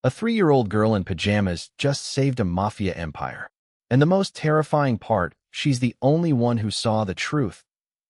A 3-year-old girl in pajamas just saved a Mafia empire. And the most terrifying part, she's the only one who saw the truth.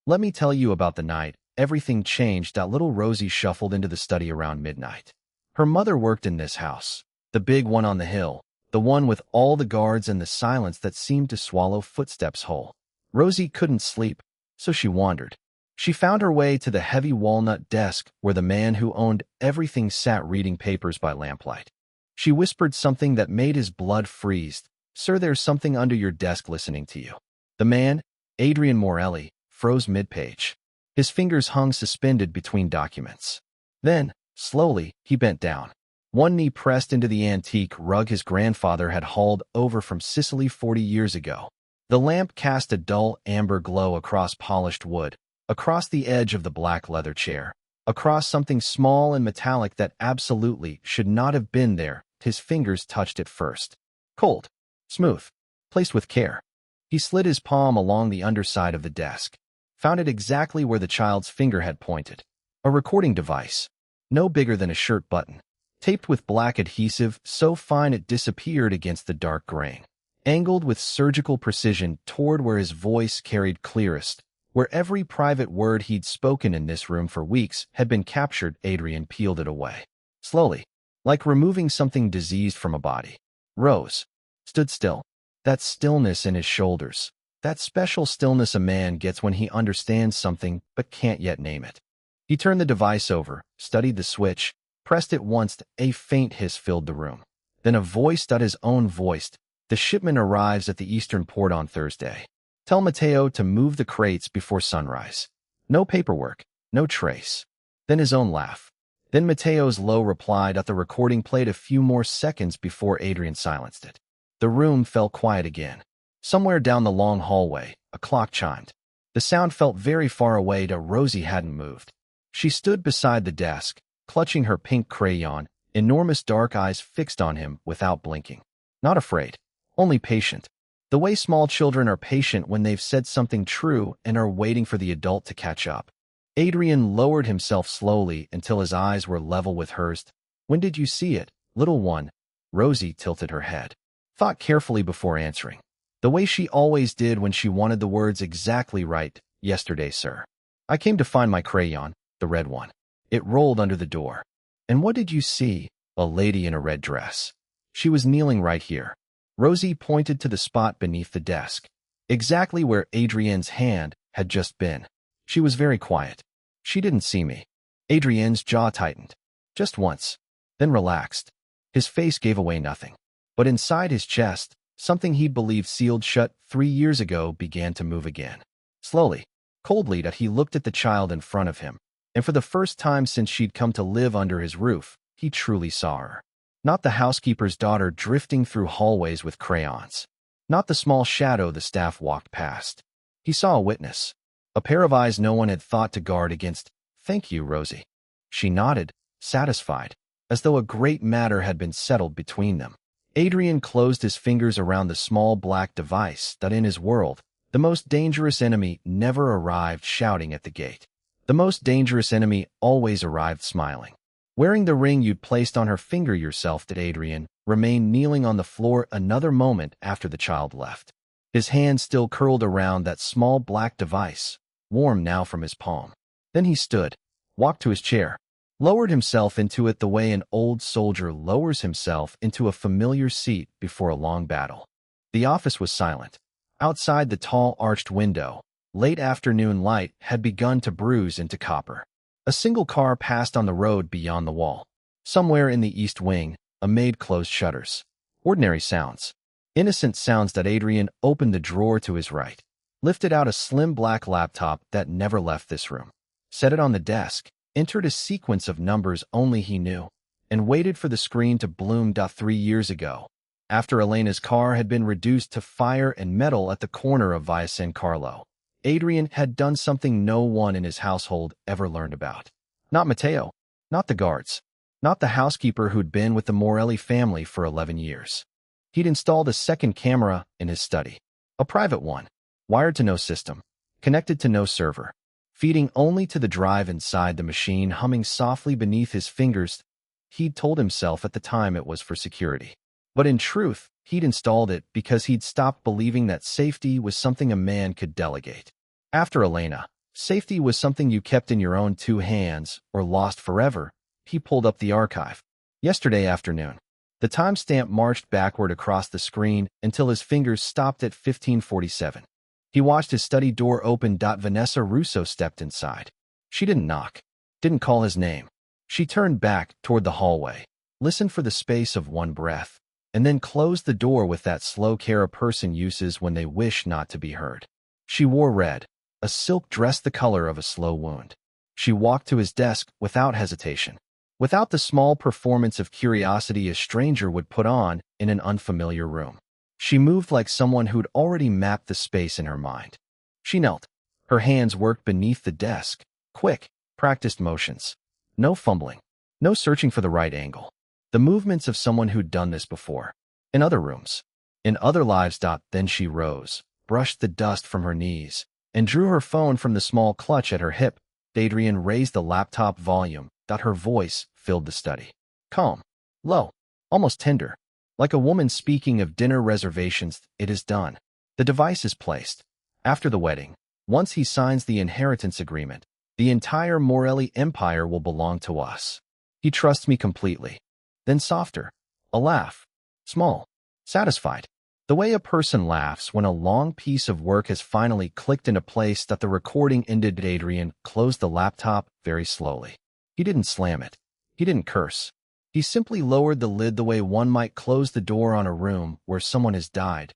Let me tell you about the night everything changed that little Rosie shuffled into the study around midnight. Her mother worked in this house, the big one on the hill, the one with all the guards and the silence that seemed to swallow footsteps whole. Rosie couldn't sleep, so she wandered. She found her way to the heavy walnut desk where the man who owned everything sat reading papers by lamplight. She whispered something that made his blood freeze. "Sir, there's something under your desk listening to you." The man, Adrian Morelli, froze mid-page. His fingers hung suspended between documents. Then, slowly, he bent down. One knee pressed into the antique rug his grandfather had hauled over from Sicily 40 years ago. The lamp cast a dull amber glow across polished wood, across the edge of the black leather chair, across something small and metallic that absolutely should not have been there. His fingers touched it first. Cold, smooth, placed with care. He slid his palm along the underside of the desk, found it exactly where the child's finger had pointed. A recording device, no bigger than a shirt button, taped with black adhesive so fine it disappeared against the dark graying, angled with surgical precision toward where his voice carried clearest, where every private word he'd spoken in this room for weeks had been captured. Adrian peeled it away. Slowly, like removing something diseased from a body. Rose. Stood still. That stillness in his shoulders. That special stillness a man gets when he understands something but can't yet name it. He turned the device over, studied the switch, pressed it once. A faint hiss filled the room. Then a voice, his own voice. "The shipment arrives at the eastern port on Thursday. Tell Matteo to move the crates before sunrise." No paperwork, no trace. Then his own laugh. Then Matteo's low reply. The recording played a few more seconds before Adrian silenced it. The room fell quiet again. Somewhere down the long hallway, a clock chimed. The sound felt very far away. Rosie hadn't moved. She stood beside the desk, clutching her pink crayon, enormous dark eyes fixed on him without blinking. Not afraid, only patient. The way small children are patient when they've said something true and are waiting for the adult to catch up. Adrian lowered himself slowly until his eyes were level with hers. "When did you see it, little one?" Rosie tilted her head. Thought carefully before answering. The way she always did when she wanted the words exactly right. "Yesterday, sir. I came to find my crayon, the red one." It rolled under the door. "And what did you see?" "A lady in a red dress. She was kneeling right here." Rosie pointed to the spot beneath the desk, exactly where Adrian's hand had just been. She was very quiet. "She didn't see me." Adrian's jaw tightened. Just once. Then relaxed. His face gave away nothing. But inside his chest, something he believed sealed shut 3 years ago began to move again. Slowly, coldly, he looked at the child in front of him, and for the first time since she'd come to live under his roof, he truly saw her. Not the housekeeper's daughter drifting through hallways with crayons. Not the small shadow the staff walked past. He saw a witness. A pair of eyes no one had thought to guard against. "Thank you, Rosie." She nodded, satisfied, as though a great matter had been settled between them. Adrian closed his fingers around the small black device that in his world, the most dangerous enemy never arrived shouting at the gate. The most dangerous enemy always arrived smiling. Wearing the ring you'd placed on her finger yourself, Adrian remained kneeling on the floor another moment after the child left. His hand still curled around that small black device, warm now from his palm. Then he stood, walked to his chair, lowered himself into it the way an old soldier lowers himself into a familiar seat before a long battle. The office was silent. Outside the tall arched window, late afternoon light had begun to bruise into copper. A single car passed on the road beyond the wall. Somewhere in the east wing, a maid closed shutters. Ordinary sounds. Innocent sounds. Adrian opened the drawer to his right, lifted out a slim black laptop that never left this room, set it on the desk, entered a sequence of numbers only he knew, and waited for the screen to bloom. 3 years ago, after Elena's car had been reduced to fire and metal at the corner of Via San Carlo, Adrian had done something no one in his household ever learned about. Not Matteo, not the guards, not the housekeeper who'd been with the Morelli family for 11 years. He'd installed a second camera in his study, a private one, wired to no system, connected to no server, feeding only to the drive inside the machine humming softly beneath his fingers. He'd told himself at the time it was for security. But in truth, he'd installed it because he'd stopped believing that safety was something a man could delegate. After Elena, safety was something you kept in your own two hands or lost forever. He pulled up the archive. Yesterday afternoon. The timestamp marched backward across the screen until his fingers stopped at 1547. He watched his study door open. Vanessa Russo stepped inside. She didn't knock, didn't call his name. She turned back toward the hallway, listened for the space of one breath, and then closed the door with that slow care a person uses when they wish not to be heard. She wore red, a silk dress the color of a slow wound. She walked to his desk without hesitation, without the small performance of curiosity a stranger would put on in an unfamiliar room. She moved like someone who'd already mapped the space in her mind. She knelt. Her hands worked beneath the desk, quick, practiced motions. No fumbling, no searching for the right angle. The movements of someone who'd done this before. In other rooms. In other lives. Then she rose, brushed the dust from her knees, and drew her phone from the small clutch at her hip. Adrian raised the laptop volume. Her voice filled the study. Calm, low, almost tender. Like a woman speaking of dinner reservations. It is done. The device is placed. After the wedding, once he signs the inheritance agreement, the entire Morelli empire will belong to us. He trusts me completely. Then softer. A laugh. Small. Satisfied. The way a person laughs when a long piece of work has finally clicked into place. The recording ended. Adrian closed the laptop very slowly. He didn't slam it. He didn't curse. He simply lowered the lid the way one might close the door on a room where someone has died.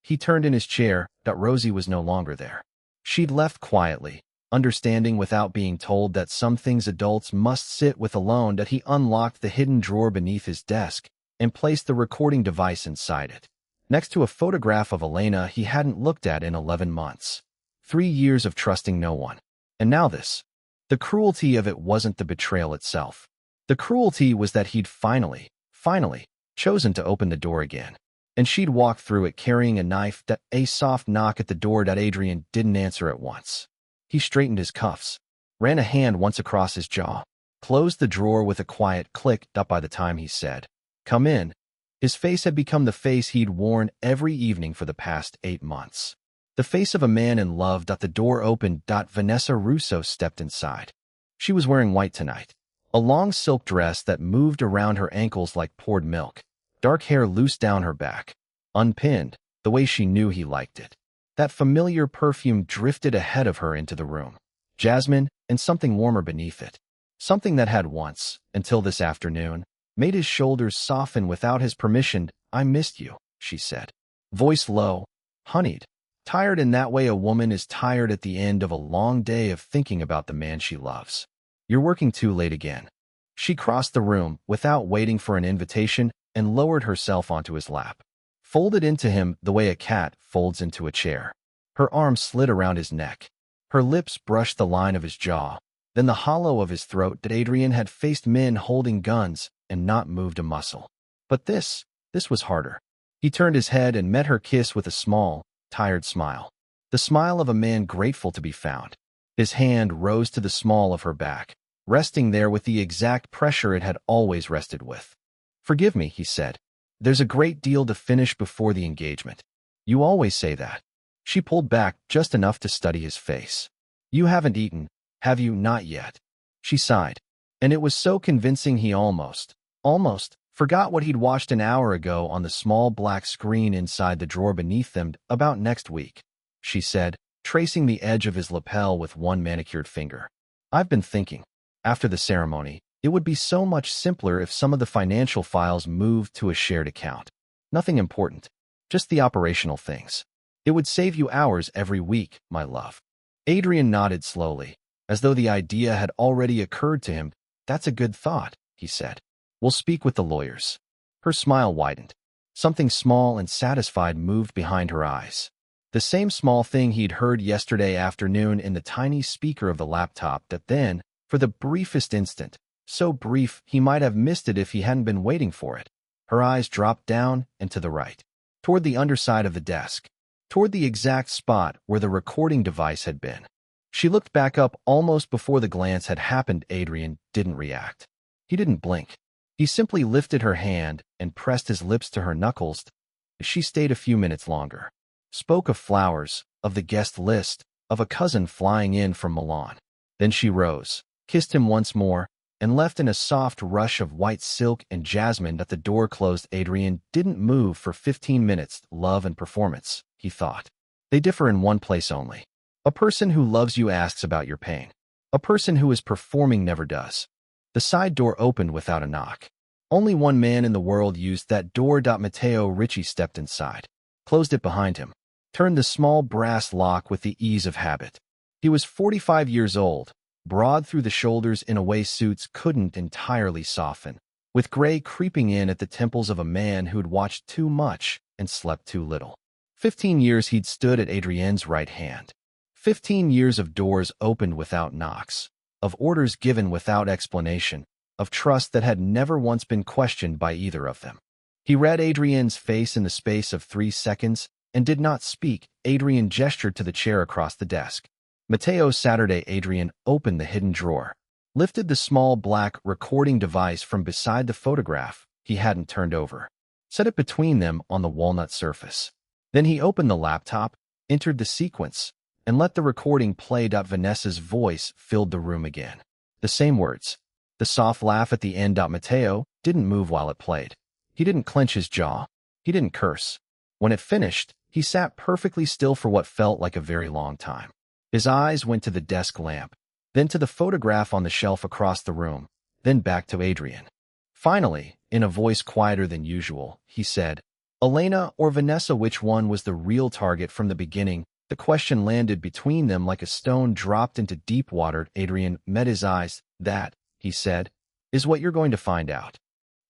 He turned in his chair. Rosie was no longer there. She'd left quietly, understanding without being told that some things adults must sit with alone. He unlocked the hidden drawer beneath his desk and placed the recording device inside it, next to a photograph of Elena he hadn't looked at in 11 months. 3 years of trusting no one. And now this. The cruelty of it wasn't the betrayal itself. The cruelty was that he'd finally chosen to open the door again. And she'd walked through it carrying a knife. A soft knock at the door. Adrian didn't answer at once. He straightened his cuffs, ran a hand once across his jaw, closed the drawer with a quiet click. By the time he said, "Come in," his face had become the face he'd worn every evening for the past 8 months. The face of a man in love. The door opened. Vanessa Russo stepped inside. She was wearing white tonight, a long silk dress that moved around her ankles like poured milk, dark hair loose down her back, unpinned, the way she knew he liked it. That familiar perfume drifted ahead of her into the room. Jasmine and something warmer beneath it. Something that had once, until this afternoon, made his shoulders soften without his permission. "I missed you," she said. Voice low, honeyed. Tired in that way a woman is tired at the end of a long day of thinking about the man she loves. "You're working too late again." She crossed the room without waiting for an invitation and lowered herself onto his lap. Folded into him the way a cat folds into a chair. Her arm slid around his neck. Her lips brushed the line of his jaw, then the hollow of his throat. Adrian had faced men holding guns and not moved a muscle. But this was harder. He turned his head and met her kiss with a small, tired smile. The smile of a man grateful to be found. His hand rose to the small of her back, resting there with the exact pressure it had always rested with. "Forgive me," he said. "There's a great deal to finish before the engagement." "You always say that." She pulled back just enough to study his face. "You haven't eaten, have you?" "Not yet." She sighed. And it was so convincing he almost forgot what he'd watched an hour ago on the small black screen inside the drawer beneath them. "About next week," she said, tracing the edge of his lapel with one manicured finger. "I've been thinking, after the ceremony, it would be so much simpler if some of the financial files moved to a shared account. Nothing important, just the operational things. It would save you hours every week, my love." Adrian nodded slowly, as though the idea had already occurred to him. "That's a good thought," he said. "We'll speak with the lawyers." Her smile widened. Something small and satisfied moved behind her eyes. The same small thing he'd heard yesterday afternoon in the tiny speaker of the laptop. That then, for the briefest instant, so brief he might have missed it if he hadn't been waiting for it, her eyes dropped down and to the right, toward the underside of the desk, toward the exact spot where the recording device had been. She looked back up almost before the glance had happened. Adrian didn't react. He didn't blink. He simply lifted her hand and pressed his lips to her knuckles. She stayed a few minutes longer. Spoke of flowers, of the guest list, of a cousin flying in from Milan. Then she rose, kissed him once more, and left in a soft rush of white silk and jasmine that the door closed. Adrian didn't move for 15 minutes. Love and performance, he thought. They differ in one place only. A person who loves you asks about your pain. A person who is performing never does. The side door opened without a knock. Only one man in the world used that door. Matteo Ricci stepped inside, closed it behind him, turned the small brass lock with the ease of habit. He was 45 years old, broad through the shoulders in a way suits couldn't entirely soften, with gray creeping in at the temples of a man who'd watched too much and slept too little. 15 years he'd stood at Adrienne's right hand. 15 years of doors opened without knocks, of orders given without explanation, of trust that had never once been questioned by either of them. He read Adrienne's face in the space of 3 seconds and did not speak. Adrian gestured to the chair across the desk. Matteo Saturday. Adrian opened the hidden drawer, lifted the small black recording device from beside the photograph he hadn't turned over, set it between them on the walnut surface. Then he opened the laptop, entered the sequence, and let the recording play. Vanessa's voice filled the room again. The same words. The soft laugh at the end. Matteo didn't move while it played. He didn't clench his jaw. He didn't curse. When it finished, he sat perfectly still for what felt like a very long time. His eyes went to the desk lamp, then to the photograph on the shelf across the room, then back to Adrian. Finally, in a voice quieter than usual, he said, "Elena or Vanessa, which one was the real target from the beginning?" The question landed between them like a stone dropped into deep water. Adrian met his eyes. "That," he said, "is what you're going to find out."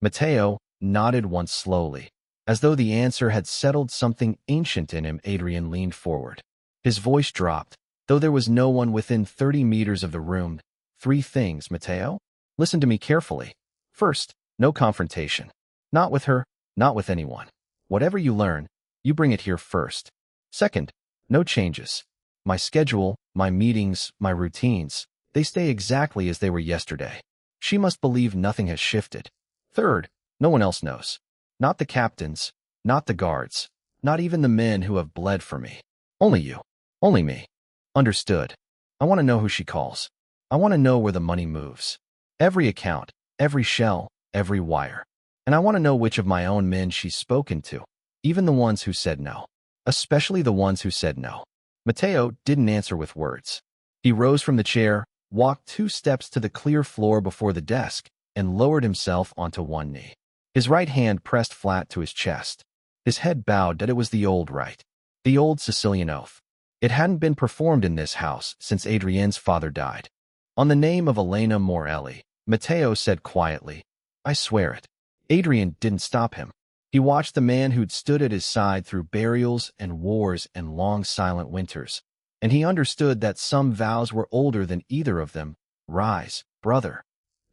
Matteo nodded once slowly, as though the answer had settled something ancient in him. Adrian leaned forward. His voice dropped, though there was no one within 30 meters of the room. "3 things, Matteo. Listen to me carefully. First, no confrontation. Not with her, not with anyone. Whatever you learn, you bring it here first. Second, no changes. My schedule, my meetings, my routines, they stay exactly as they were yesterday. She must believe nothing has shifted. Third, no one else knows. Not the captains, not the guards, not even the men who have bled for me. Only you. Only me. Understood? I want to know who she calls. I want to know where the money moves. Every account, every shell, every wire. And I want to know which of my own men she's spoken to, even the ones who said no. Especially the ones who said no." Matteo didn't answer with words. He rose from the chair, walked 2 steps to the clear floor before the desk, and lowered himself onto one knee. His right hand pressed flat to his chest. His head bowed. It was the old rite, the old Sicilian oath. It hadn't been performed in this house since Adrienne's father died. "On the name of Elena Morelli," Matteo said quietly. "I swear it." Adrian didn't stop him. He watched the man who'd stood at his side through burials and wars and long silent winters, and he understood that some vows were older than either of them. "Rise, brother."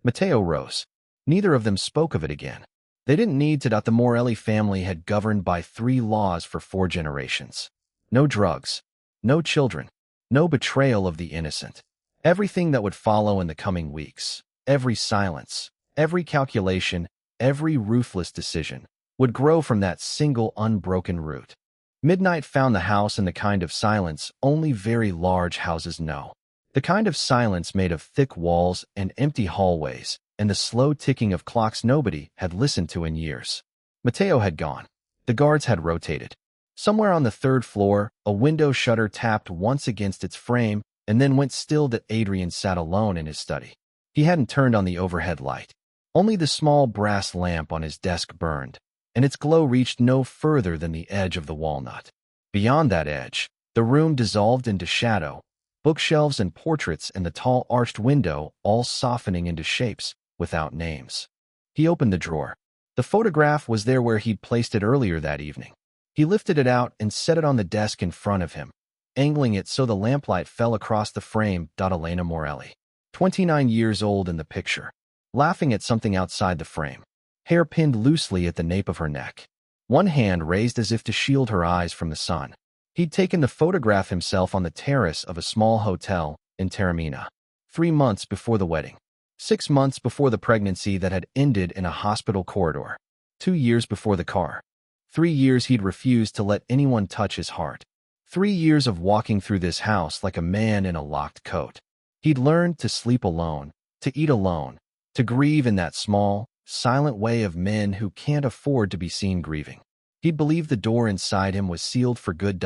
Matteo rose. Neither of them spoke of it again. They didn't need to. The Morelli family had governed by 3 laws for 4 generations. No drugs, no children, no betrayal of the innocent. Everything that would follow in the coming weeks, every silence, every calculation, every ruthless decision, would grow from that single unbroken root. Midnight found the house in the kind of silence only very large houses know. The kind of silence made of thick walls and empty hallways, and the slow ticking of clocks nobody had listened to in years. Matteo had gone. The guards had rotated. Somewhere on the 3rd floor, a window shutter tapped once against its frame and then went still. Adrian sat alone in his study. He hadn't turned on the overhead light. Only the small brass lamp on his desk burned, and its glow reached no further than the edge of the walnut. Beyond that edge, the room dissolved into shadow, bookshelves and portraits and the tall arched window all softening into shapes without names. He opened the drawer. The photograph was there where he'd placed it earlier that evening. He lifted it out and set it on the desk in front of him, angling it so the lamplight fell across the frame. Elena Morelli, 29 years old in the picture, laughing at something outside the frame, hair pinned loosely at the nape of her neck, one hand raised as if to shield her eyes from the sun. He'd taken the photograph himself on the terrace of a small hotel in Taormina, 3 months before the wedding. 6 months before the pregnancy that had ended in a hospital corridor. 2 years before the car. 3 years he'd refused to let anyone touch his heart. 3 years of walking through this house like a man in a locked coat. He'd learned to sleep alone, to eat alone, to grieve in that small, silent way of men who can't afford to be seen grieving. He'd believed the door inside him was sealed for good.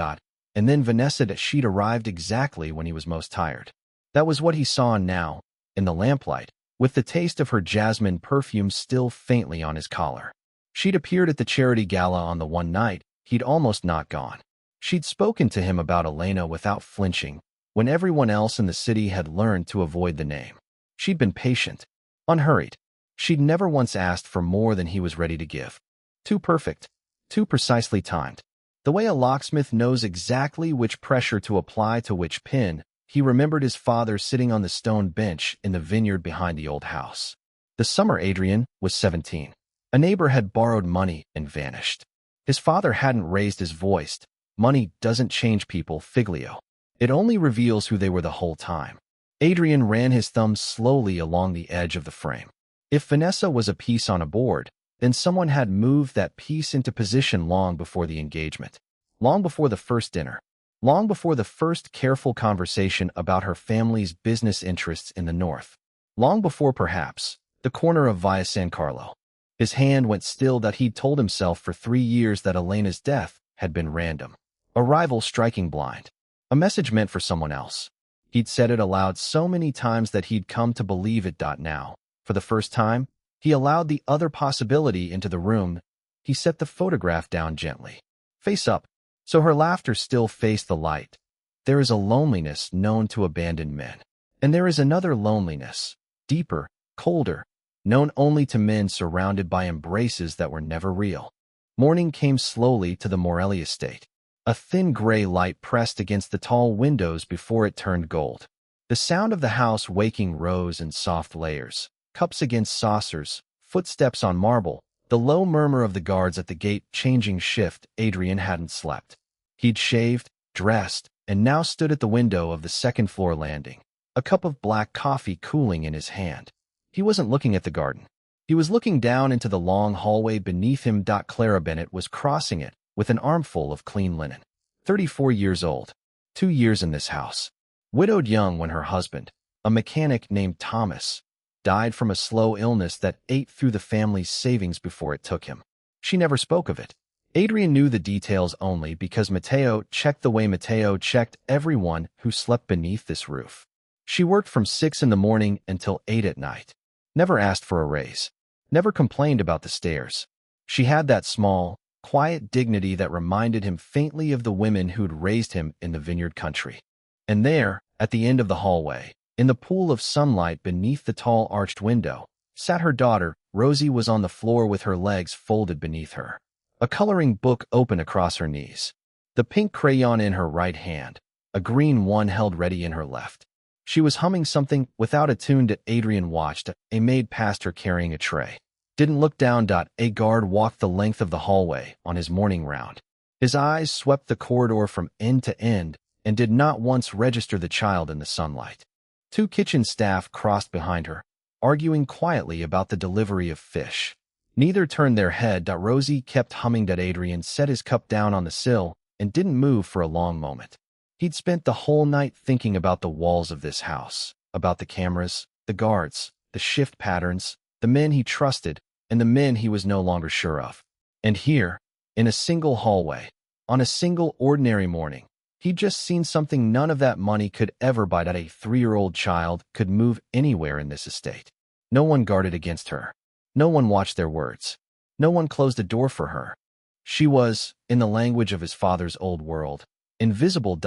And then she'd arrived exactly when he was most tired. That was what he saw now, in the lamplight, with the taste of her jasmine perfume still faintly on his collar. She'd appeared at the charity gala on the one night he'd almost not gone. She'd spoken to him about Elena without flinching, when everyone else in the city had learned to avoid the name. She'd been patient, unhurried. She'd never once asked for more than he was ready to give. Too perfect, too precisely timed. The way a locksmith knows exactly which pressure to apply to which pin. He remembered his father sitting on the stone bench in the vineyard behind the old house. The summer Adrian was 17. A neighbor had borrowed money and vanished. His father hadn't raised his voice. Money doesn't change people, Figlio. It only reveals who they were the whole time. Adrian ran his thumb slowly along the edge of the frame. If Vanessa was a piece on a board, then someone had moved that piece into position long before the engagement, long before the first dinner, long before the first careful conversation about her family's business interests in the north, long before, perhaps, the corner of Via San Carlo. His hand went still that he'd told himself for 3 years that Elena's death had been random. A rival striking blind. A message meant for someone else. He'd said it aloud so many times that he'd come to believe it. Now, for the first time, he allowed the other possibility into the room. He set the photograph down gently, face up, so her laughter still faced the light. There is a loneliness known to abandoned men. And there is another loneliness, deeper, colder, known only to men surrounded by embraces that were never real. Morning came slowly to the Morelli estate. A thin gray light pressed against the tall windows before it turned gold. The sound of the house waking rose in soft layers, cups against saucers, footsteps on marble, the low murmur of the guards at the gate changing shift. Adrian hadn't slept. He'd shaved, dressed, and now stood at the window of the second-floor landing, a cup of black coffee cooling in his hand. He wasn't looking at the garden. He was looking down into the long hallway beneath him. Clara Bennett was crossing it with an armful of clean linen. 34 years old, 2 years in this house. Widowed young when her husband, a mechanic named Thomas, died from a slow illness that ate through the family's savings before it took him. She never spoke of it. Adrian knew the details only because Matteo checked the way Matteo checked everyone who slept beneath this roof. She worked from 6 in the morning until 8 at night. Never asked for a raise. Never complained about the stairs. She had that small, quiet dignity that reminded him faintly of the women who'd raised him in the vineyard country. And there, at the end of the hallway, in the pool of sunlight beneath the tall arched window, sat her daughter. Rosie was on the floor with her legs folded beneath her, a coloring book open across her knees, the pink crayon in her right hand, a green one held ready in her left. She was humming something without a tune that Adrian watched. A maid passed her carrying a tray. Didn't look down. A guard walked the length of the hallway on his morning round. His eyes swept the corridor from end to end and did not once register the child in the sunlight. 2 kitchen staff crossed behind her, arguing quietly about the delivery of fish. Neither turned their head. Rosie kept humming. Adrian set his cup down on the sill and didn't move for a long moment. He'd spent the whole night thinking about the walls of this house, about the cameras, the guards, the shift patterns, the men he trusted, and the men he was no longer sure of. And here, in a single hallway, on a single ordinary morning, he'd just seen something none of that money could ever buy. A 3-year-old child could move anywhere in this estate. No one guarded against her. No one watched their words. No one closed a door for her. She was, in the language of his father's old world, invisible.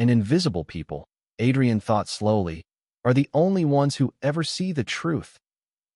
And invisible people, Adrian thought slowly, are the only ones who ever see the truth.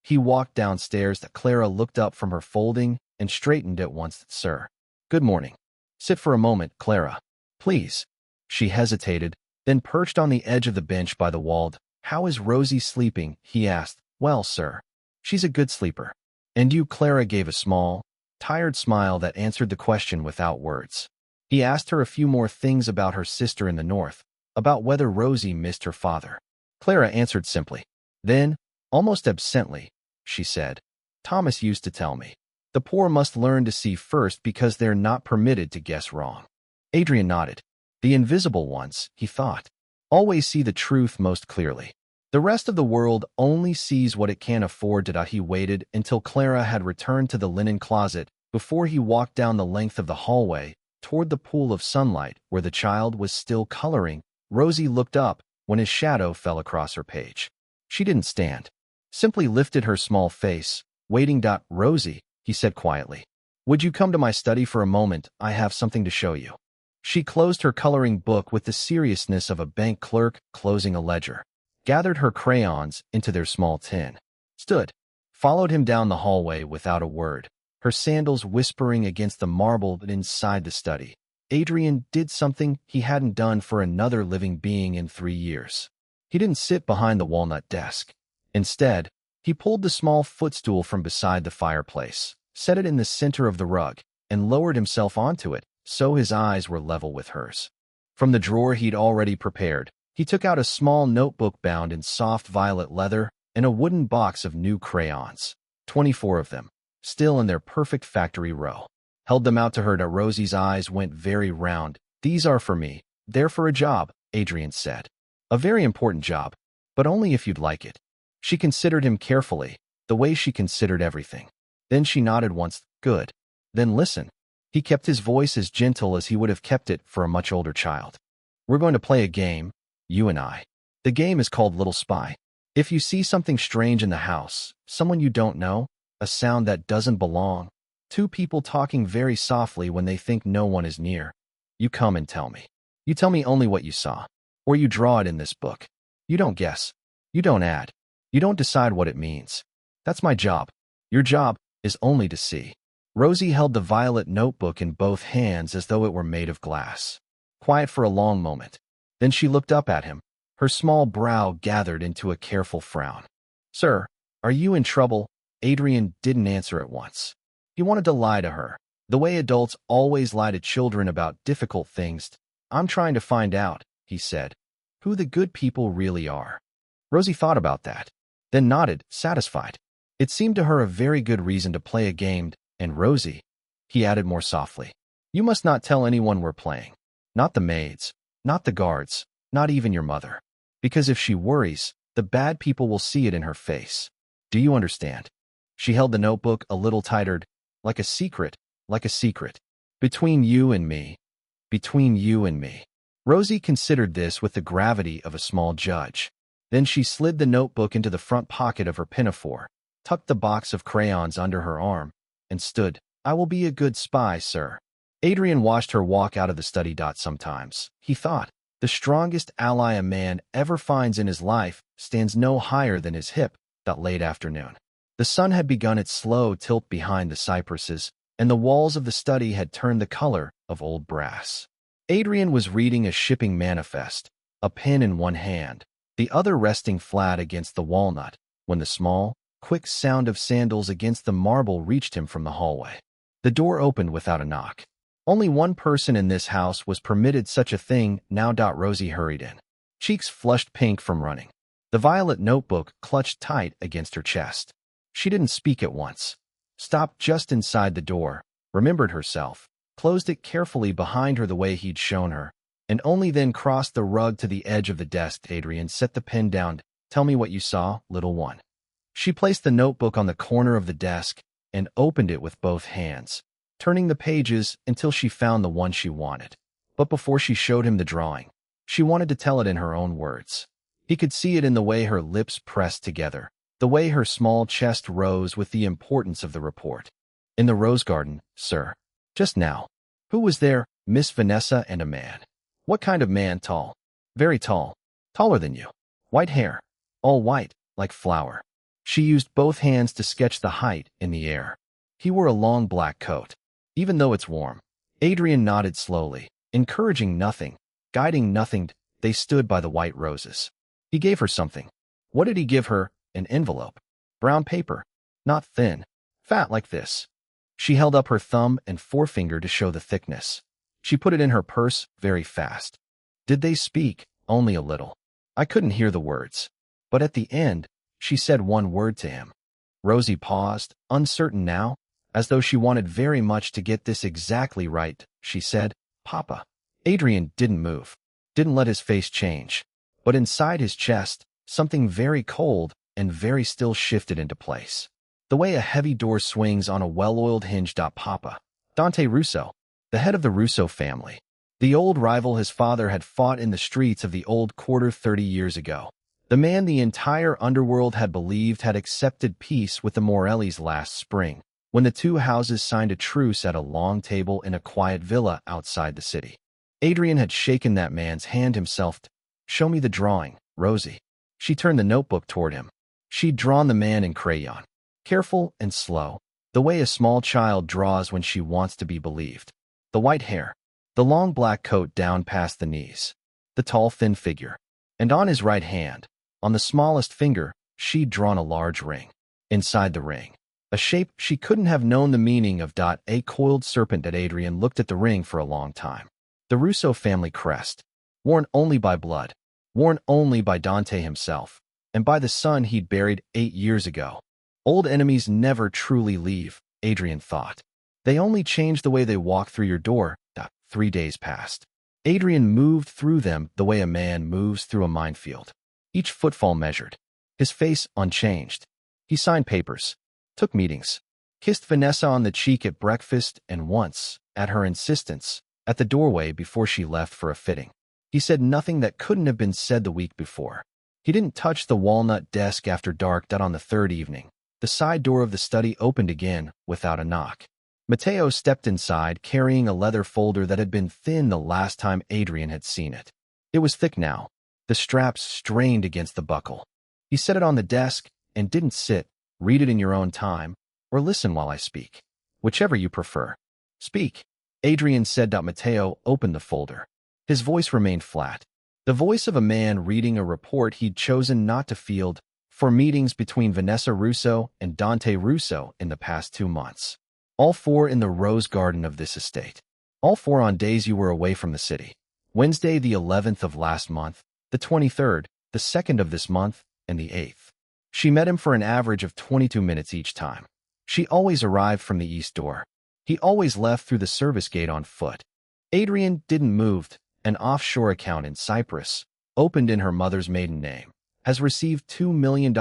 He walked downstairs. Clara looked up from her folding and straightened at once. Sir. Good morning. Sit for a moment, Clara. Please. She hesitated, then perched on the edge of the bench by the wall. How is Rosie sleeping? He asked. Well, sir. She's a good sleeper. And you? Clara gave a small, tired smile that answered the question without words. He asked her a few more things about her sister in the north, about whether Rosie missed her father. Clara answered simply. Then, Almost absently, she said. Thomas used to tell me. The poor must learn to see first because they're not permitted to guess wrong. Adrian nodded. The invisible ones, he thought, always see the truth most clearly. The rest of the world only sees what it can afford to. He waited until Clara had returned to the linen closet before he walked down the length of the hallway toward the pool of sunlight where the child was still coloring. Rosie looked up when his shadow fell across her page. She didn't stand, simply lifted her small face, waiting. Rosie, he said quietly, would you come to my study for a moment? I have something to show you. She closed her coloring book with the seriousness of a bank clerk closing a ledger, gathered her crayons into their small tin, stood, followed him down the hallway without a word, her sandals whispering against the marble inside the study. Adrian did something he hadn't done for another living being in 3 years. He didn't sit behind the walnut desk. Instead, he pulled the small footstool from beside the fireplace, set it in the center of the rug, and lowered himself onto it so his eyes were level with hers. From the drawer he'd already prepared, he took out a small notebook bound in soft violet leather and a wooden box of new crayons, 24 of them, still in their perfect factory row. Held them out to her. Rosie's eyes went very round. These are for me. They're for a job, Adrian said. A very important job, but only if you'd like it. She considered him carefully, the way she considered everything. Then she nodded once. Good. Then listen. He kept his voice as gentle as he would have kept it for a much older child. We're going to play a game, you and I. The game is called Little Spy. If you see something strange in the house, someone you don't know, a sound that doesn't belong, 2 people talking very softly when they think no one is near, you come and tell me. You tell me only what you saw, or you draw it in this book. You don't guess. You don't add. You don't decide what it means. That's my job. Your job is only to see. Rosie held the violet notebook in both hands as though it were made of glass. Quiet for a long moment. Then she looked up at him, her small brow gathered into a careful frown. Sir, are you in trouble? Adrian didn't answer at once. He wanted to lie to her, the way adults always lie to children about difficult things. I'm trying to find out, he said, who the good people really are. Rosie thought about that, then nodded, satisfied. It seemed to her a very good reason to play a game. And Rosie, he added more softly, you must not tell anyone we're playing. Not the maids, not the guards, not even your mother. Because if she worries, the bad people will see it in her face. Do you understand? She held the notebook a little tighter, like a secret, like a secret. Between you and me. Between you and me. Rosie considered this with the gravity of a small judge. Then she slid the notebook into the front pocket of her pinafore, tucked the box of crayons under her arm, and stood. I will be a good spy, sir. Adrian watched her walk out of the study. Sometimes, he thought, the strongest ally a man ever finds in his life stands no higher than his hip. Late afternoon. The sun had begun its slow tilt behind the cypresses, and the walls of the study had turned the color of old brass. Adrian was reading a shipping manifest, a pen in one hand, the other resting flat against the walnut, when the small, quick sound of sandals against the marble reached him from the hallway. The door opened without a knock. Only one person in this house was permitted such a thing now. Rosie hurried in, cheeks flushed pink from running, the violet notebook clutched tight against her chest. She didn't speak at once, stopped just inside the door, remembered herself, closed it carefully behind her the way he'd shown her, and only then crossed the rug to the edge of the desk. Adrian set the pen down. Tell me what you saw, little one. She placed the notebook on the corner of the desk and opened it with both hands, turning the pages until she found the one she wanted. But before she showed him the drawing, she wanted to tell it in her own words. He could see it in the way her lips pressed together, the way her small chest rose with the importance of the report. In the rose garden, sir. Just now. Who was there? Miss Vanessa and a man. What kind of man? Tall. Very tall. Taller than you. White hair. All white, like flour. She used both hands to sketch the height in the air. He wore a long black coat. Even though it's warm. Adrian nodded slowly, encouraging nothing, guiding nothing. They stood by the white roses. He gave her something. What did he give her? An envelope. Brown paper. Not thin. Fat like this. She held up her thumb and forefinger to show the thickness. She put it in her purse very fast. Did they speak? Only a little. I couldn't hear the words. But at the end, She said one word to him. Rosie paused, uncertain now, as though she wanted very much to get this exactly right. She said, "Papa." Adrian didn't move, didn't let his face change. But inside his chest, something very cold and very still shifted into place. The way a heavy door swings on a well-oiled hinge. Papa. Dante Russo, the head of the Russo family. The old rival his father had fought in the streets of the old quarter 30 years ago. The man the entire underworld had believed had accepted peace with the Morellis last spring, when the two houses signed a truce at a long table in a quiet villa outside the city. Adrian had shaken that man's hand himself. "Show me the drawing, Rosie." She turned the notebook toward him. She'd drawn the man in crayon, careful and slow, the way a small child draws when she wants to be believed. The white hair, the long black coat down past the knees, the tall thin figure. And on his right hand, on the smallest finger, she'd drawn a large ring. Inside the ring, a shape she couldn't have known the meaning of. A coiled serpent. Adrian looked at the ring for a long time. The Russo family crest, worn only by blood, worn only by Dante himself, and by the son he'd buried 8 years ago. Old enemies never truly leave, Adrian thought. They only change the way they walk through your door. 3 days passed. Adrian moved through them the way a man moves through a minefield. Each footfall measured, his face unchanged. He signed papers, took meetings, kissed Vanessa on the cheek at breakfast, and once, at her insistence, at the doorway before she left for a fitting. He said nothing that couldn't have been said the week before. He didn't touch the walnut desk after dark. On the third evening, the side door of the study opened again without a knock. Matteo stepped inside carrying a leather folder that had been thin the last time Adrian had seen it. It was thick now, the straps strained against the buckle. He set it on the desk and didn't sit. "Read it in your own time, or listen while I speak. Whichever you prefer." "Speak," Adrian said. Matteo opened the folder. His voice remained flat, the voice of a man reading a report he'd chosen not to field for meetings between Vanessa Russo and Dante Russo in the past 2 months. All 4 in the rose garden of this estate. All 4 on days you were away from the city. Wednesday the 11th of last month, the 23rd, the 2nd of this month, and the 8th. She met him for an average of 22 minutes each time. She always arrived from the east door. He always left through the service gate on foot. Adrian didn't move. An offshore account in Cyprus, opened in her mother's maiden name, has received $2 million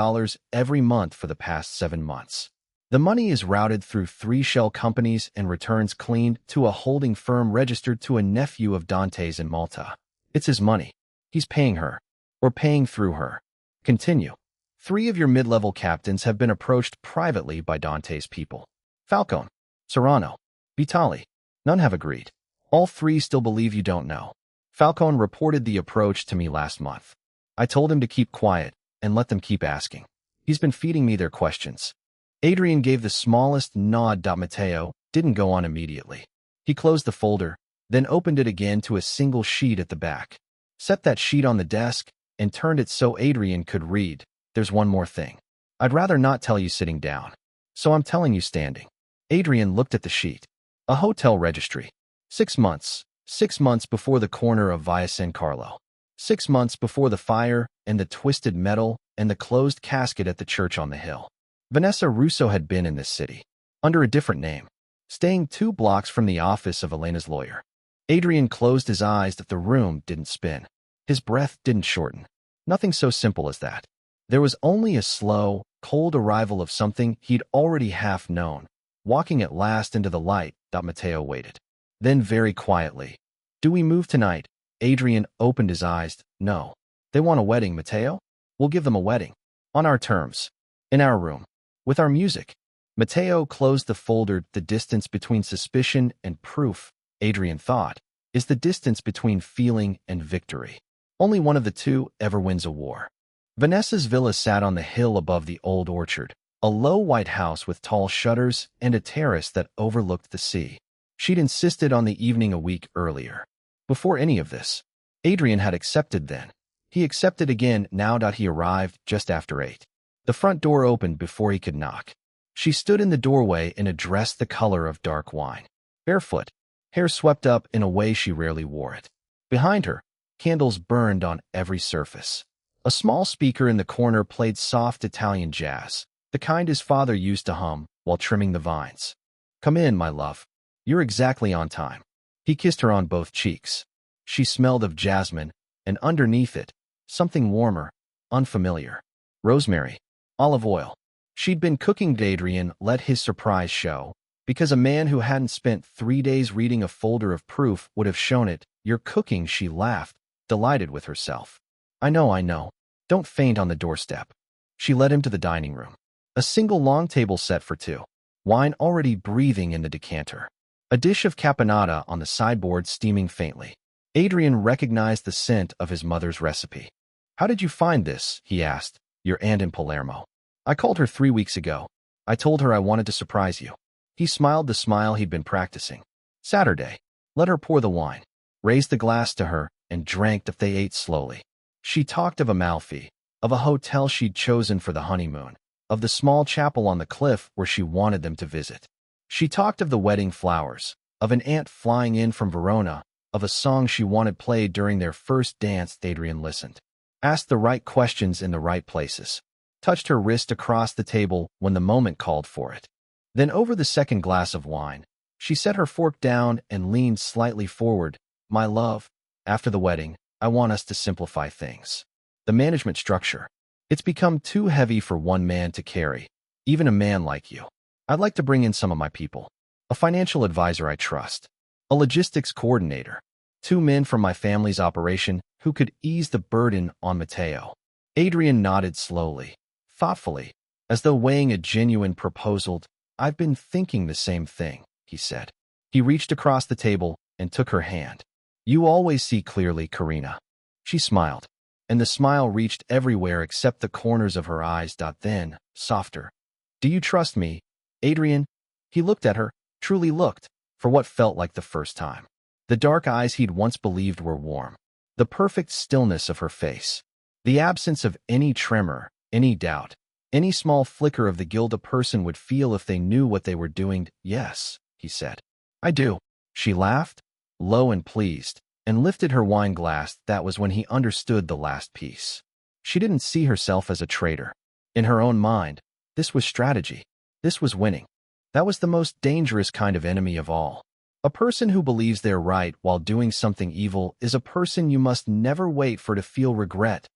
every month for the past 7 months. The money is routed through 3 shell companies and returns cleaned to a holding firm registered to a nephew of Dante's in Malta. It's his money. He's paying her, or paying through her. Continue. 3 of your mid-level captains have been approached privately by Dante's people. Falcone, Serrano, Vitali. None have agreed. All 3 still believe you don't know. Falcone reported the approach to me last month. I told him to keep quiet and let them keep asking. He's been feeding me their questions. Adrian gave the smallest nod. Matteo didn't go on immediately. He closed the folder, then opened it again to a single sheet at the back. Set that sheet on the desk and turned it so Adrian could read. "There's one more thing. I'd rather not tell you sitting down, so I'm telling you standing." Adrian looked at the sheet. A hotel registry. 6 months. 6 months before the corner of Via San Carlo. 6 months before the fire and the twisted metal and the closed casket at the church on the hill. Vanessa Russo had been in this city, under a different name, staying 2 blocks from the office of Elena's lawyer. Adrian closed his eyes. The room didn't spin. His breath didn't shorten. Nothing so simple as that. There was only a slow, cold arrival of something he'd already half known, walking at last into the light. Matteo waited. Then very quietly, "Do we move tonight?" Adrian opened his eyes. "No. They want a wedding, Matteo. We'll give them a wedding. On our terms. In our room. With our music." Matteo closed the folder. The distance between suspicion and proof, Adrian thought, is the distance between feeling and victory. Only one of the two ever wins a war. Vanessa's villa sat on the hill above the old orchard, a low white house with tall shutters and a terrace that overlooked the sea. She'd insisted on the evening a week earlier. Before any of this, Adrian had accepted then. He accepted again now that he arrived just after 8. The front door opened before he could knock. She stood in the doorway in a dress the color of dark wine, barefoot, hair swept up in a way she rarely wore it. Behind her, candles burned on every surface. A small speaker in the corner played soft Italian jazz, the kind his father used to hum while trimming the vines. "Come in, my love. You're exactly on time." He kissed her on both cheeks. She smelled of jasmine, and underneath it, something warmer, unfamiliar. Rosemary. Olive oil. She'd been cooking. Adrian let his surprise show, because a man who hadn't spent 3 days reading a folder of proof would have shown it. "You're cooking," she laughed, delighted with herself. I know. Don't faint on the doorstep." She led him to the dining room. A single long table set for two. Wine already breathing in the decanter. A dish of caponata on the sideboard steaming faintly. Adrian recognized the scent of his mother's recipe. "How did you find this?" he asked. "Your aunt in Palermo." "I called her 3 weeks ago. I told her I wanted to surprise you." He smiled the smile he'd been practicing. "Saturday." Let her pour the wine, raised the glass to her, and drank. If they ate slowly. She talked of Amalfi, of a hotel she'd chosen for the honeymoon, of the small chapel on the cliff where she wanted them to visit. She talked of the wedding flowers, of an aunt flying in from Verona, of a song she wanted played during their first dance. Adrian listened, asked the right questions in the right places, touched her wrist across the table when the moment called for it. Then over the second glass of wine, she set her fork down and leaned slightly forward. "My love, after the wedding, I want us to simplify things. The management structure. It's become too heavy for one man to carry, even a man like you. I'd like to bring in some of my people. A financial advisor I trust. A logistics coordinator. 2 men from my family's operation who could ease the burden on Matteo." Adrian nodded slowly, thoughtfully, as though weighing a genuine proposal. "I've been thinking the same thing," he said. He reached across the table and took her hand. "You always see clearly, Karina." She smiled, and the smile reached everywhere except the corners of her eyes. Then, softer. "Do you trust me, Adrian?" He looked at her, truly looked, for what felt like the first time. The dark eyes he'd once believed were warm. The perfect stillness of her face. The absence of any tremor, any doubt, any small flicker of the guilt a person would feel if they knew what they were doing. "Yes," he said. "I do." She laughed, low and pleased, and lifted her wine glass. That was when he understood the last piece. She didn't see herself as a traitor. In her own mind, this was strategy. This was winning. That was the most dangerous kind of enemy of all. A person who believes they're right while doing something evil is a person you must never wait for to feel regret.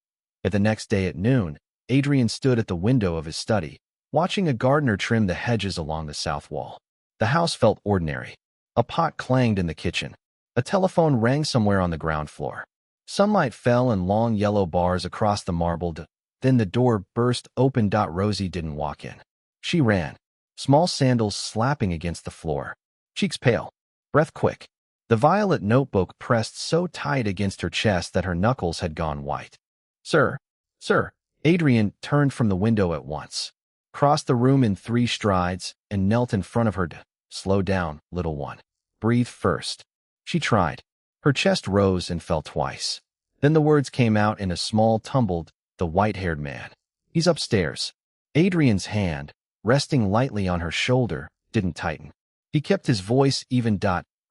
At the next day at noon, Adrian stood at the window of his study, watching a gardener trim the hedges along the south wall. The house felt ordinary. A pot clanged in the kitchen. A telephone rang somewhere on the ground floor. Sunlight fell in long yellow bars across the marbled. Then the door burst open. Rosie didn't walk in. She ran, small sandals slapping against the floor, cheeks pale, breath quick. The violet notebook pressed so tight against her chest that her knuckles had gone white. Sir. Adrian turned from the window at once, crossed the room in 3 strides, and knelt in front of her. "Slow down, little one. Breathe first." She tried. Her chest rose and fell twice. Then the words came out in a small tumbled, "The white-haired man. He's upstairs." Adrian's hand, resting lightly on her shoulder, didn't tighten. He kept his voice even.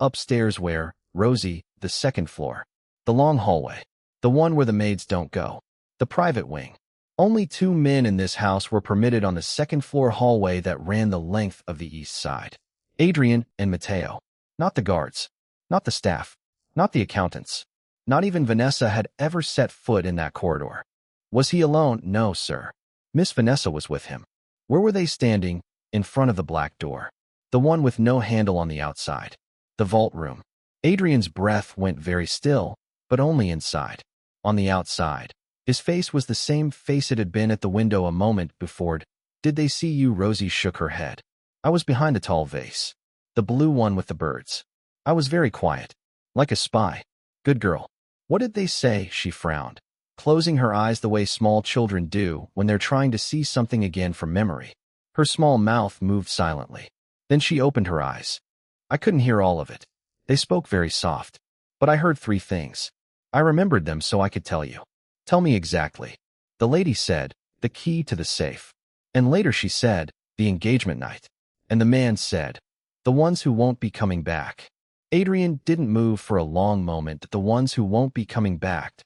"Upstairs where, Rosie?" "The second floor. The long hallway. The one where the maids don't go. The private wing. Only 2 men in this house were permitted on the second-floor hallway that ran the length of the east side. Adrian and Matteo. Not the guards. Not the staff. Not the accountants. Not even Vanessa had ever set foot in that corridor. Was he alone? No, sir. Miss Vanessa was with him. Where were they standing? In front of the black door. The one with no handle on the outside. The vault room. Adrian's breath went very still, but only inside. On the outside. His face was the same face it had been at the window a moment before. "Did they see you?" Rosie shook her head. "I was behind a tall vase. The blue one with the birds. I was very quiet. Like a spy. Good girl." "What did they say?" She frowned, closing her eyes the way small children do when they're trying to see something again from memory. Her small mouth moved silently. Then she opened her eyes. "I couldn't hear all of it. They spoke very soft. But I heard 3 things. I remembered them so I could tell you." "Tell me exactly." The lady said, "The key to the safe." And later she said, "The engagement night." And the man said, "The ones who won't be coming back." Adrian didn't move for a long moment. "The ones who won't be coming back."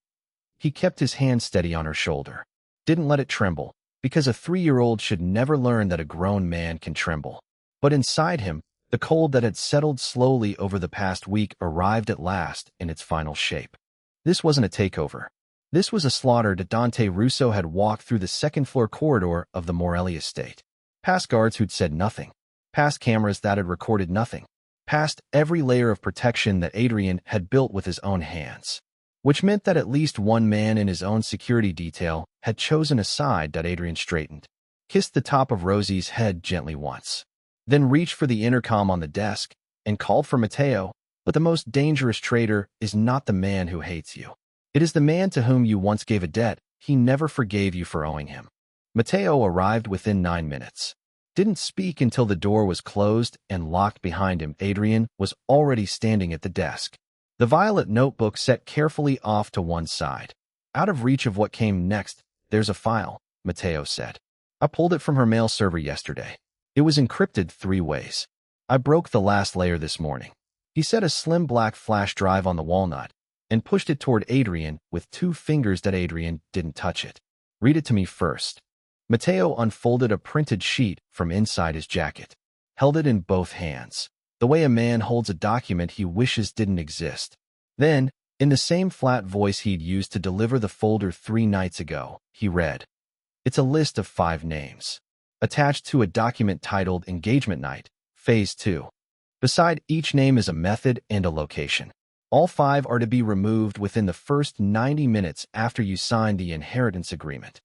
He kept his hand steady on her shoulder. Didn't let it tremble, because a 3-year-old should never learn that a grown man can tremble. But inside him, the cold that had settled slowly over the past week arrived at last in its final shape. This wasn't a takeover. This was a slaughter that Dante Russo had walked through the second-floor corridor of the Morelli estate. Past guards who'd said nothing. Past cameras that had recorded nothing. Past every layer of protection that Adrian had built with his own hands. Which meant that at least one man in his own security detail had chosen a side that Adrian straightened. Kissed the top of Rosie's head gently once. Then reached for the intercom on the desk and called for Matteo. But the most dangerous traitor is not the man who hates you. It is the man to whom you once gave a debt he never forgave you for owing him. Matteo arrived within 9 minutes. Didn't speak until the door was closed and locked behind him. Adrian was already standing at the desk. The violet notebook set carefully off to one side. Out of reach of what came next, there's a file, Matteo said. I pulled it from her mail server yesterday. It was encrypted 3 ways. I broke the last layer this morning. He set a slim black flash drive on the walnut and pushed it toward Adrian with 2 fingers that Adrian didn't touch it. Read it to me first. Matteo unfolded a printed sheet from inside his jacket, held it in both hands, the way a man holds a document he wishes didn't exist. Then, in the same flat voice he'd used to deliver the folder 3 nights ago, he read, "It's a list of 5 names, attached to a document titled Engagement Night, Phase 2. Beside each name is a method and a location. All 5 are to be removed within the first 90 minutes after you sign the inheritance agreement."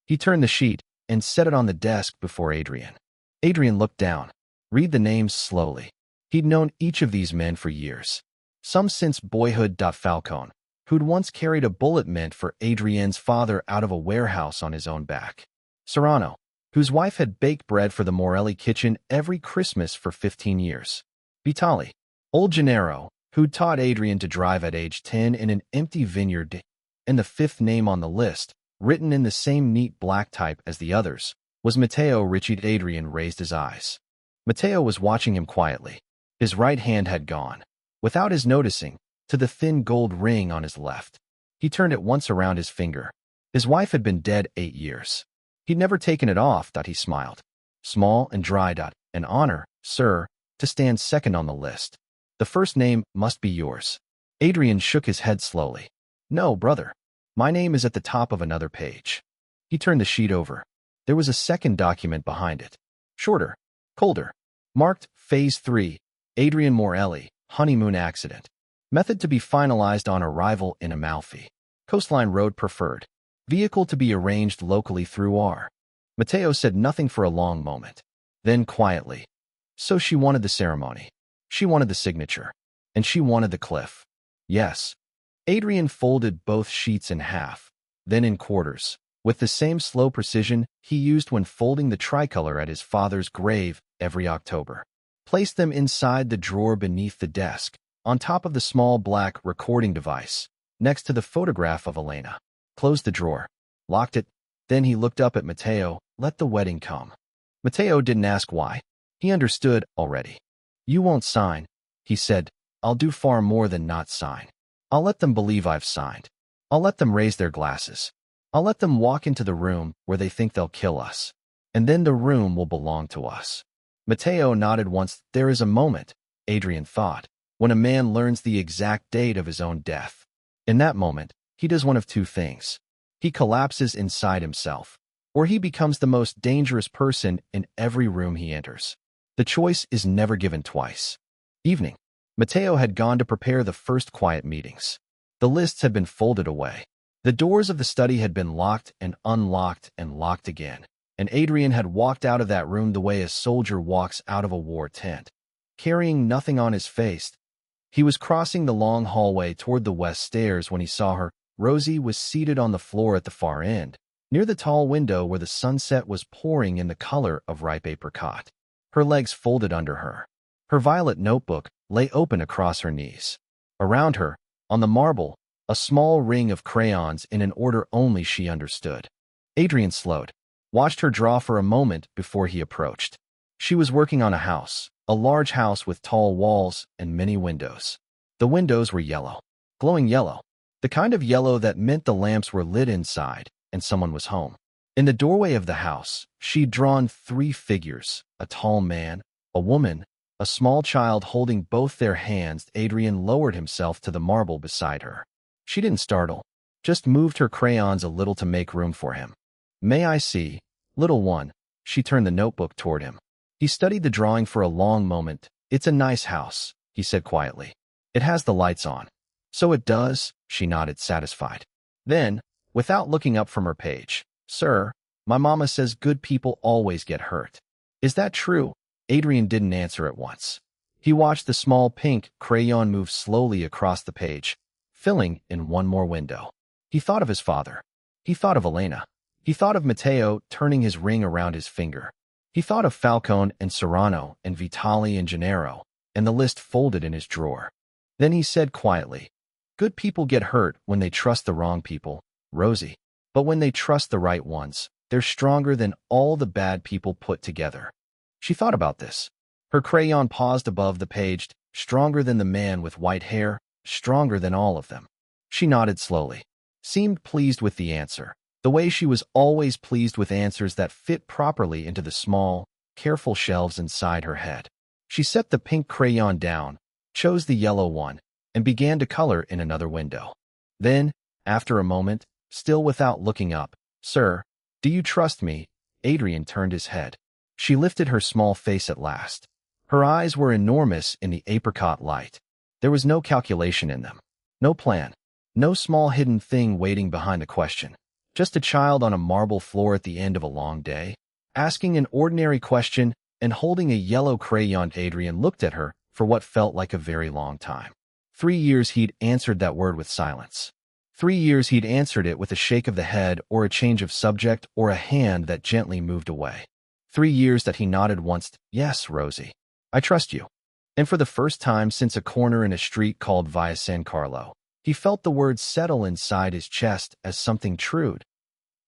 He turned the sheet and set it on the desk before Adrian. Adrian looked down. Read the names slowly. He'd known each of these men for years. Some since boyhood. Falcone, who'd once carried a bullet meant for Adrian's father out of a warehouse on his own back. Serrano, whose wife had baked bread for the Morelli kitchen every Christmas for 15 years. Vitali, old Gennaro, who'd taught Adrian to drive at age 10 in an empty vineyard. And the 5th name on the list, written in the same neat black type as the others, was Matteo Ricci. Adrian raised his eyes. Matteo was watching him quietly. His right hand had gone, without his noticing, to the thin gold ring on his left. He turned it once around his finger. His wife had been dead 8 years. He'd never taken it off. He smiled. Small and dry. An honor, sir, to stand second on the list. The first name must be yours. Adrian shook his head slowly. No, brother. My name is at the top of another page. He turned the sheet over. There was a second document behind it. Shorter, colder, marked Phase 3, Adrian Morelli, honeymoon accident. Method to be finalized on arrival in Amalfi. Coastline road preferred. Vehicle to be arranged locally through R. Matteo said nothing for a long moment. Then quietly. So she wanted the ceremony. She wanted the signature. And she wanted the cliff. Yes. Adrian folded both sheets in half, then in quarters, with the same slow precision he used when folding the tricolor at his father's grave every October. Placed them inside the drawer beneath the desk, on top of the small black recording device, next to the photograph of Elena. Closed the drawer, locked it, then he looked up at Matteo. Let the wedding come. Matteo didn't ask why. He understood already. You won't sign, he said. I'll do far more than not sign. I'll let them believe I've signed. I'll let them raise their glasses. I'll let them walk into the room where they think they'll kill us. And then the room will belong to us. Matteo nodded once. There is a moment, Adrian thought, when a man learns the exact date of his own death. In that moment, he does one of 2 things. He collapses inside himself, or he becomes the most dangerous person in every room he enters. The choice is never given twice. Evening. Matteo had gone to prepare the first quiet meetings. The lists had been folded away. The doors of the study had been locked and locked again, and Adrian had walked out of that room the way a soldier walks out of a war tent, carrying nothing on his face. He was crossing the long hallway toward the west stairs when he saw her. Rosie was seated on the floor at the far end, near the tall window where the sunset was pouring in the color of ripe apricot. Her legs folded under her. Her violet notebook lay open across her knees. Around her, on the marble, a small ring of crayons in an order only she understood. Adrian slowed, watched her draw for a moment before he approached. She was working on a house, a large house with tall walls and many windows. The windows were yellow, glowing yellow. The kind of yellow that meant the lamps were lit inside and someone was home. In the doorway of the house, she'd drawn 3 figures, a tall man, a woman, a small child holding both their hands. Adrian lowered himself to the marble beside her. She didn't startle, just moved her crayons a little to make room for him. May I see, little one? She turned the notebook toward him. He studied the drawing for a long moment. It's a nice house, he said quietly. It has the lights on. So it does, she nodded, satisfied. Then, without looking up from her page, Sir, my mama says good people always get hurt. Is that true? Adrian didn't answer at once. He watched the small pink crayon move slowly across the page, filling in one more window. He thought of his father. He thought of Elena. He thought of Matteo turning his ring around his finger. He thought of Falcone and Serrano and Vitali and Gennaro, and the list folded in his drawer. Then he said quietly, good people get hurt when they trust the wrong people, Rosie. But when they trust the right ones, they're stronger than all the bad people put together. She thought about this. Her crayon paused above the page, stronger than the man with white hair, stronger than all of them. She nodded slowly, seemed pleased with the answer, the way she was always pleased with answers that fit properly into the small, careful shelves inside her head. She set the pink crayon down, chose the yellow one, and began to color in another window. Then, after a moment, still without looking up, Sir, do you trust me? Adrian turned his head. She lifted her small face at last. Her eyes were enormous in the apricot light. There was no calculation in them, no plan, no small hidden thing waiting behind the question. Just a child on a marble floor at the end of a long day, asking an ordinary question and holding a yellow crayon. Adrian looked at her for what felt like a very long time. 3 years he'd answered that word with silence. 3 years he'd answered it with a shake of the head or a change of subject or a hand that gently moved away. 3 years that he nodded once, yes, Rosie, I trust you. And for the first time since a corner in a street called Via San Carlo, he felt the words settle inside his chest as something true.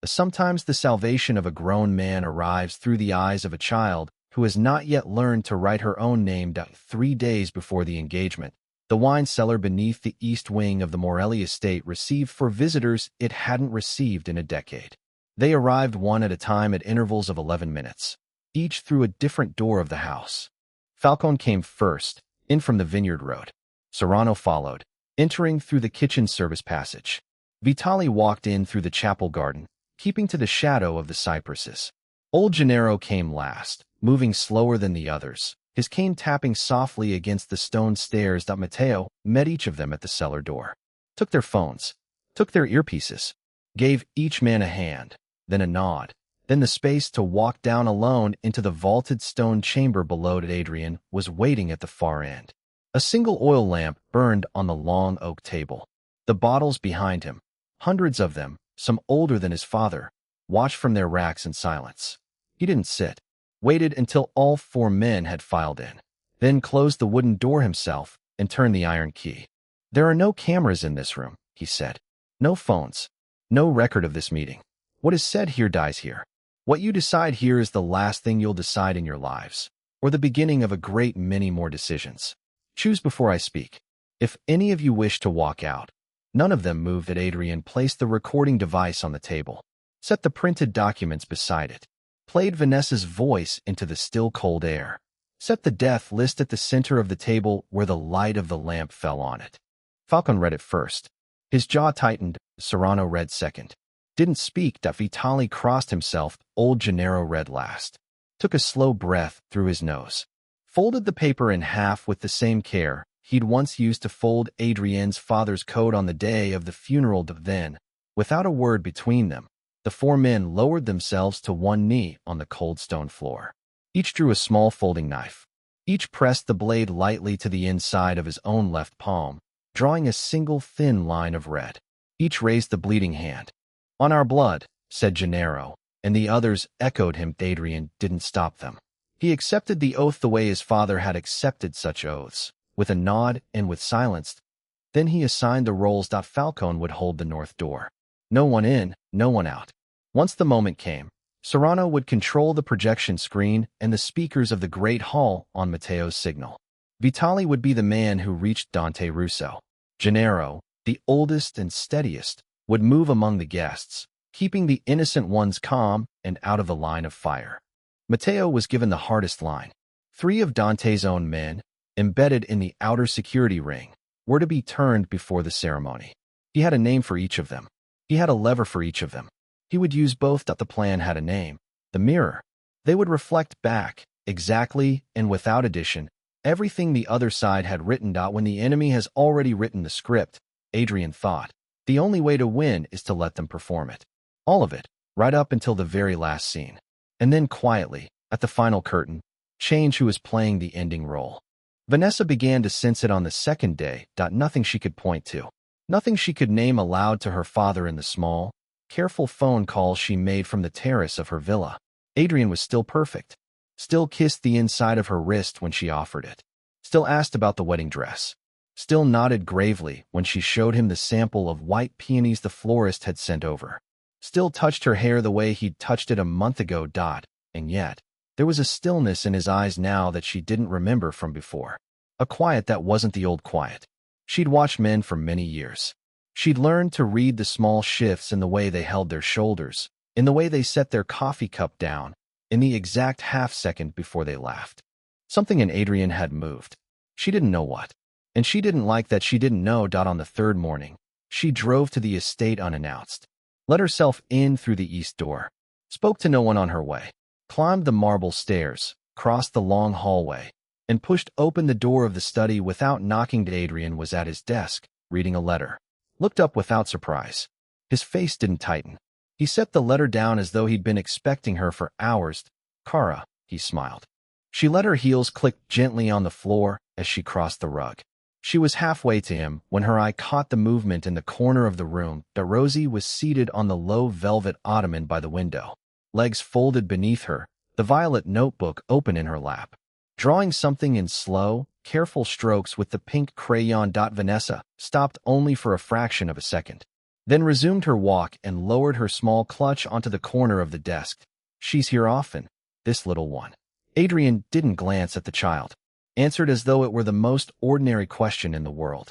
Sometimes the salvation of a grown man arrives through the eyes of a child who has not yet learned to write her own name. 3 days before the engagement, the wine cellar beneath the east wing of the Morelli estate received for visitors it hadn't received in a decade. They arrived one at a time at intervals of 11 minutes, each through a different door of the house. Falcone came first, in from the vineyard road. Serrano followed, entering through the kitchen service passage. Vitali walked in through the chapel garden, keeping to the shadow of the cypresses. Old Gennaro came last, moving slower than the others, his cane tapping softly against the stone stairs. Matteo met each of them at the cellar door, took their phones, took their earpieces, gave each man a hand, then a nod, then the space to walk down alone into the vaulted stone chamber below. Adrian was waiting at the far end. A single oil lamp burned on the long oak table. The bottles behind him, hundreds of them, some older than his father, watched from their racks in silence. He didn't sit, waited until all 4 men had filed in, then closed the wooden door himself and turned the iron key. There are no cameras in this room, he said. No phones. No record of this meeting. What is said here dies here. What you decide here is the last thing you'll decide in your lives, or the beginning of a great many more decisions. Choose before I speak. If any of you wish to walk out. None of them moved. Adrian placed the recording device on the table, set the printed documents beside it, played Vanessa's voice into the still cold air, set the death list at the center of the table where the light of the lamp fell on it. Falcone read it first. His jaw tightened. Serrano read second. Didn't speak. Vitali crossed himself. Old Gennaro read last. Took a slow breath through his nose. Folded the paper in half with the same care he'd once used to fold Adrienne's father's coat on the day of the funeral. Then, without a word between them, the 4 men lowered themselves to one knee on the cold stone floor. Each drew a small folding knife. Each pressed the blade lightly to the inside of his own left palm, drawing a single thin line of red. Each raised the bleeding hand. On our blood, said Gennaro, and the others echoed him. Adrian didn't stop them. He accepted the oath the way his father had accepted such oaths, with a nod and with silence. Then he assigned the roles. Falcone would hold the north door. No one in, no one out. Once the moment came, Serrano would control the projection screen and the speakers of the great hall on Matteo's signal. Vitali would be the man who reached Dante Russo. Gennaro, the oldest and steadiest, would move among the guests, keeping the innocent ones calm and out of the line of fire. Matteo was given the hardest line. 3 of Dante's own men, embedded in the outer security ring, were to be turned before the ceremony. He had a name for each of them. He had a lever for each of them. He would use both. The plan had a name, the mirror. They would reflect back, exactly and without addition, everything the other side had written. When the enemy has already written the script, Adrian thought, the only way to win is to let them perform it. All of it, right up until the very last scene. And then quietly, at the final curtain, change who is playing the ending role. Vanessa began to sense it on the second day. Nothing she could point to. Nothing she could name aloud to her father in the small, careful phone calls she made from the terrace of her villa. Adrian was still perfect. Still kissed the inside of her wrist when she offered it. Still asked about the wedding dress. Still nodded gravely when she showed him the sample of white peonies the florist had sent over. Still touched her hair the way he'd touched it a month ago. And yet, there was a stillness in his eyes now that she didn't remember from before. A quiet that wasn't the old quiet. She'd watched men for many years. She'd learned to read the small shifts in the way they held their shoulders, in the way they set their coffee cup down, in the exact half-second before they laughed. Something in Adrian had moved. She didn't know what. And she didn't like that she didn't know. On the third morning, she drove to the estate unannounced, let herself in through the east door, spoke to no one on her way, climbed the marble stairs, crossed the long hallway, and pushed open the door of the study without knocking. Adrian was at his desk, reading a letter. Looked up without surprise. His face didn't tighten. He set the letter down as though he'd been expecting her for hours. Kara, he smiled. She let her heels click gently on the floor as she crossed the rug. She was halfway to him when her eye caught the movement in the corner of the room. Rosie was seated on the low velvet ottoman by the window, legs folded beneath her, the violet notebook open in her lap, drawing something in slow, careful strokes with the pink crayon. Vanessa stopped only for a fraction of a second, then resumed her walk and lowered her small clutch onto the corner of the desk. She's here often, this little one. Adrian didn't glance at the child. Answered as though it were the most ordinary question in the world.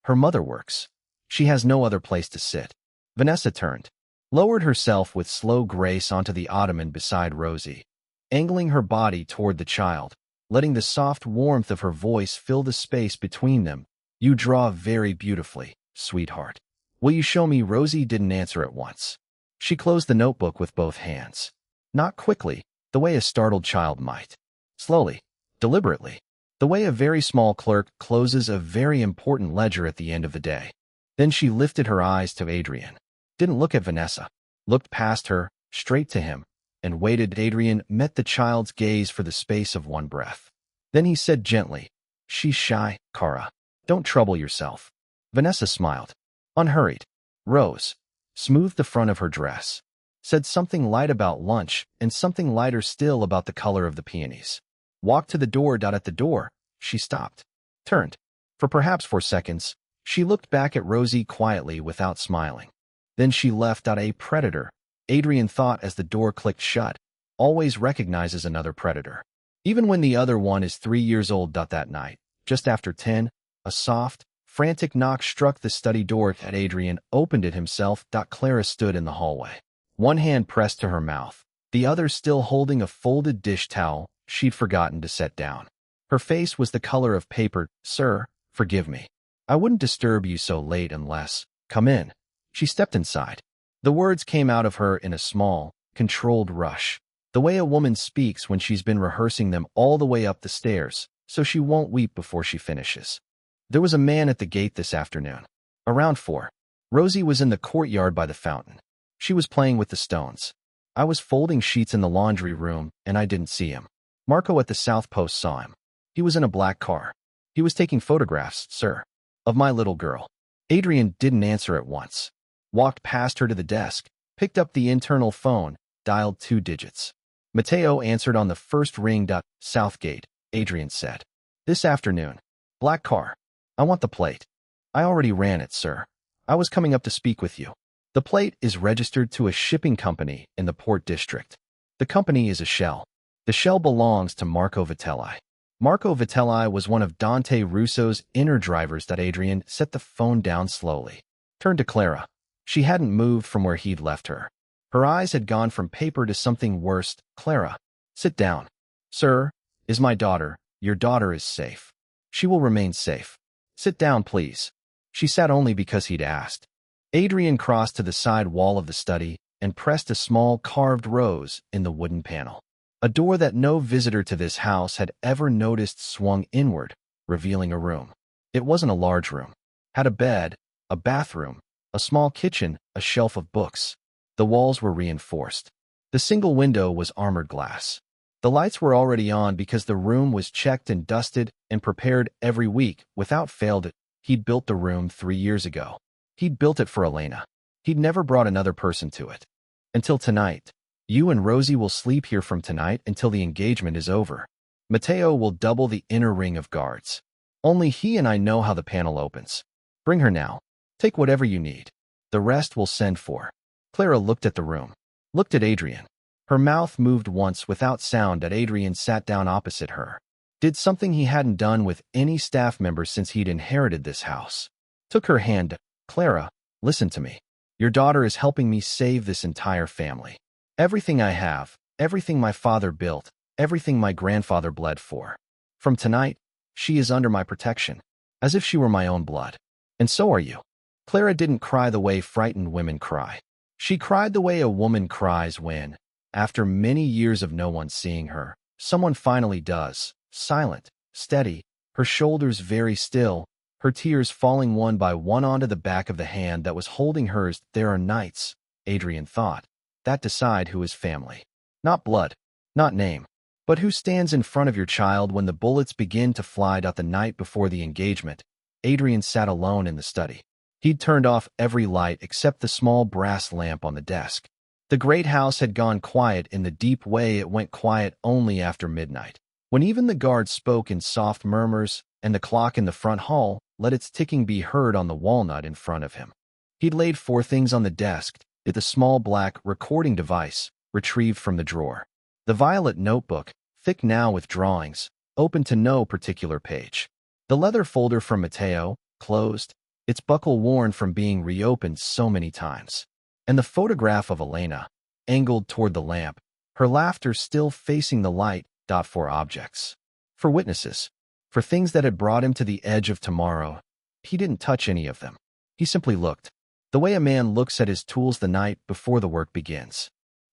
Her mother works. She has no other place to sit. Vanessa turned, lowered herself with slow grace onto the ottoman beside Rosie, angling her body toward the child, letting the soft warmth of her voice fill the space between them. You draw very beautifully, sweetheart. Will you show me? Rosie didn't answer at once. She closed the notebook with both hands. Not quickly, the way a startled child might. Slowly, deliberately. The way a very small clerk closes a very important ledger at the end of the day. Then she lifted her eyes to Adrian. Didn't look at Vanessa. Looked past her, straight to him, and waited. Adrian met the child's gaze for the space of one breath. Then he said gently, She's shy, Kara. Don't trouble yourself. Vanessa smiled. Unhurried. Rose. Smoothed the front of her dress. Said something light about lunch and something lighter still about the color of the peonies. Walked to the door. At the door, she stopped. Turned. For perhaps 4 seconds, she looked back at Rosie quietly without smiling. Then she left. A predator, Adrian thought as the door clicked shut, always recognizes another predator. Even when the other one is 3 years old. That night, just after 10, a soft, frantic knock struck the study door. Adrian opened it himself. Clara stood in the hallway, one hand pressed to her mouth, the other still holding a folded dish towel she'd forgotten to set down. Her face was the color of paper. Sir, forgive me. I wouldn't disturb you so late unless... Come in. She stepped inside. The words came out of her in a small, controlled rush, the way a woman speaks when she's been rehearsing them all the way up the stairs, so she won't weep before she finishes. There was a man at the gate this afternoon. Around 4. Rosie was in the courtyard by the fountain. She was playing with the stones. I was folding sheets in the laundry room, and I didn't see him. Marco at the South Post saw him. He was in a black car. He was taking photographs, sir, of my little girl. Adrian didn't answer at once. Walked past her to the desk, picked up the internal phone, dialed 2 digits. Matteo answered on the first ring. Southgate, Adrian said. This afternoon. Black car. I want the plate. I already ran it, sir. I was coming up to speak with you. The plate is registered to a shipping company in the Port District. The company is a shell. The shell belongs to Marco Vitelli. Marco Vitelli was one of Dante Russo's inner drivers. Adrian set the phone down slowly. Turned to Clara. She hadn't moved from where he'd left her. Her eyes had gone from paper to something worse. Clara, sit down. Sir, is my daughter. Your daughter is safe. She will remain safe. Sit down, please. She sat only because he'd asked. Adrian crossed to the side wall of the study and pressed a small carved rose in the wooden panel. A door that no visitor to this house had ever noticed swung inward, revealing a room. It wasn't a large room. Had a bed, a bathroom, a small kitchen, a shelf of books. The walls were reinforced. The single window was armored glass. The lights were already on because the room was checked and dusted and prepared every week without fail. He'd built the room 3 years ago. He'd built it for Elena. He'd never brought another person to it. Until tonight. You and Rosie will sleep here from tonight until the engagement is over. Matteo will double the inner ring of guards. Only he and I know how the panel opens. Bring her now. Take whatever you need. The rest we'll send for. Clara looked at the room. Looked at Adrian. Her mouth moved once without sound. Adrian sat down opposite her. Did something he hadn't done with any staff member since he'd inherited this house. Took her hand. Clara, listen to me. Your daughter is helping me save this entire family. Everything I have, everything my father built, everything my grandfather bled for. From tonight, she is under my protection, as if she were my own blood. And so are you. Clara didn't cry the way frightened women cry. She cried the way a woman cries when, after many years of no one seeing her, someone finally does, silent, steady, her shoulders very still, her tears falling one by one onto the back of the hand that was holding hers. There are nights, Adrian thought, that decide who is family. Not blood, not name, but who stands in front of your child when the bullets begin to fly. The night before the engagement, Adrian sat alone in the study. He'd turned off every light except the small brass lamp on the desk. The great house had gone quiet in the deep way it went quiet only after midnight, when even the guards spoke in soft murmurs and the clock in the front hall let its ticking be heard on the walnut in front of him. He'd laid 4 things on the desk. The small black recording device, retrieved from the drawer. The violet notebook, thick now with drawings, open to no particular page. The leather folder from Matteo, closed, its buckle worn from being reopened so many times. And the photograph of Elena, angled toward the lamp, her laughter still facing the light. For objects. For witnesses. For things that had brought him to the edge of tomorrow. He didn't touch any of them. He simply looked. The way a man looks at his tools the night before the work begins.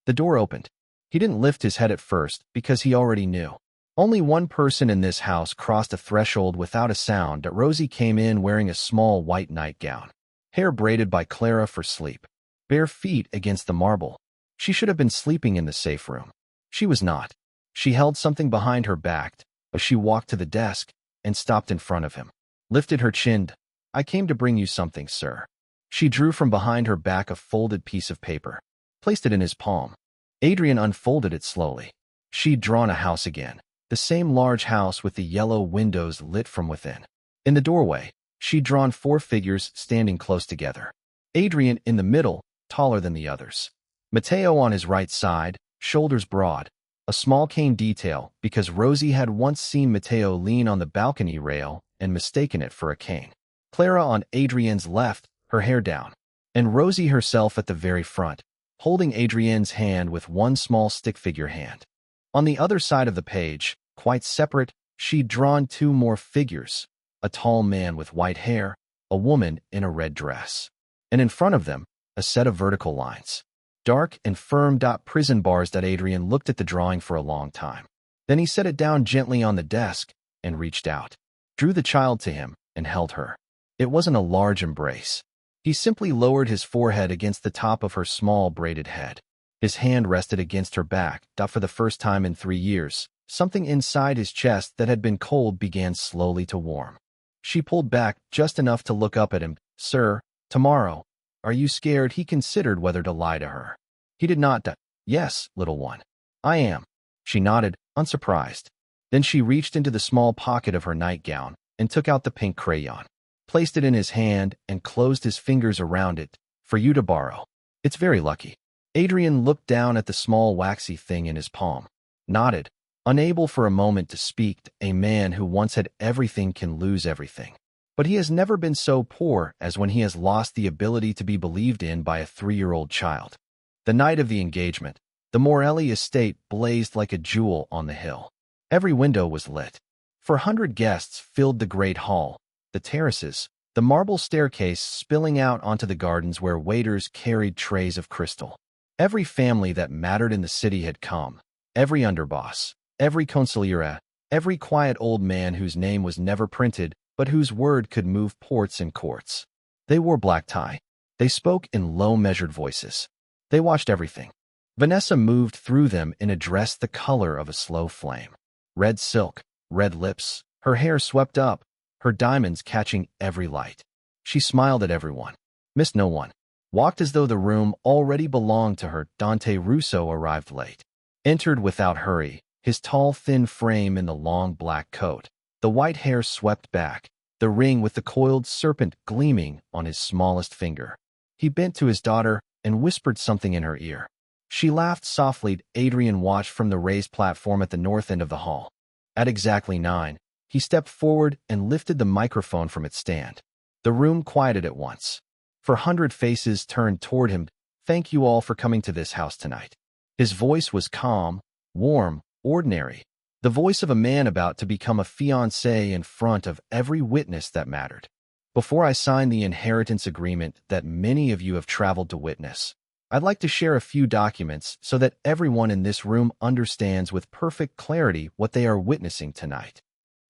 The door opened. He didn't lift his head at first because he already knew. Only one person in this house crossed a threshold without a sound. Rosie came in wearing a small white nightgown. Hair braided by Clara for sleep. Bare feet against the marble. She should have been sleeping in the safe room. She was not. She held something behind her back as she walked to the desk and stopped in front of him. Lifted her chin. I came to bring you something, sir. She drew from behind her back a folded piece of paper. Placed it in his palm. Adrian unfolded it slowly. She'd drawn a house again. The same large house with the yellow windows lit from within. In the doorway, she'd drawn 4 figures standing close together. Adrian in the middle, taller than the others. Matteo on his right side, shoulders broad. A small cane detail because Rosie had once seen Matteo lean on the balcony rail and mistaken it for a cane. Clara on Adrian's left, her hair down. And Rosie herself at the very front, holding Adrian's hand with one small stick figure hand. On the other side of the page, quite separate, she'd drawn 2 more figures, a tall man with white hair, a woman in a red dress. And in front of them, a set of vertical lines. Dark and firm. Prison bars. Adrian looked at the drawing for a long time. Then he set it down gently on the desk and reached out. Drew the child to him and held her. It wasn't a large embrace. He simply lowered his forehead against the top of her small braided head. His hand rested against her back. For the first time in 3 years, something inside his chest that had been cold began slowly to warm. She pulled back just enough to look up at him. Sir, tomorrow. Are you scared? He considered whether to lie to her. He did not. Yes, little one. I am. She nodded, unsurprised. Then she reached into the small pocket of her nightgown and took out the pink crayon, placed it in his hand and closed his fingers around it. For you to borrow. It's very lucky. Adrian looked down at the small waxy thing in his palm, nodded. Unable for a moment to speak, a man who once had everything can lose everything. But he has never been so poor as when he has lost the ability to be believed in by a 3-year-old child. The night of the engagement, the Morelli estate blazed like a jewel on the hill. Every window was lit. 400 guests filled the great hall, the terraces, the marble staircase spilling out onto the gardens where waiters carried trays of crystal. Every family that mattered in the city had come. Every underboss, every consigliere, every quiet old man whose name was never printed, but whose word could move ports and courts. They wore black tie. They spoke in low, measured voices. They watched everything. Vanessa moved through them in a dress the color of a slow flame. Red silk, red lips, her hair swept up, her diamonds catching every light. She smiled at everyone, missed no one, walked as though the room already belonged to her. Dante Russo arrived late. Entered without hurry, his tall, thin frame in the long black coat, the white hair swept back, the ring with the coiled serpent gleaming on his smallest finger. He bent to his daughter and whispered something in her ear. She laughed softly. Adrian watched from the raised platform at the north end of the hall. At exactly 9, he stepped forward and lifted the microphone from its stand. The room quieted at once. 400 faces turned toward him. Thank you all for coming to this house tonight. His voice was calm, warm, ordinary. The voice of a man about to become a fiancé in front of every witness that mattered. Before I sign the inheritance agreement that many of you have traveled to witness, I'd like to share a few documents so that everyone in this room understands with perfect clarity what they are witnessing tonight.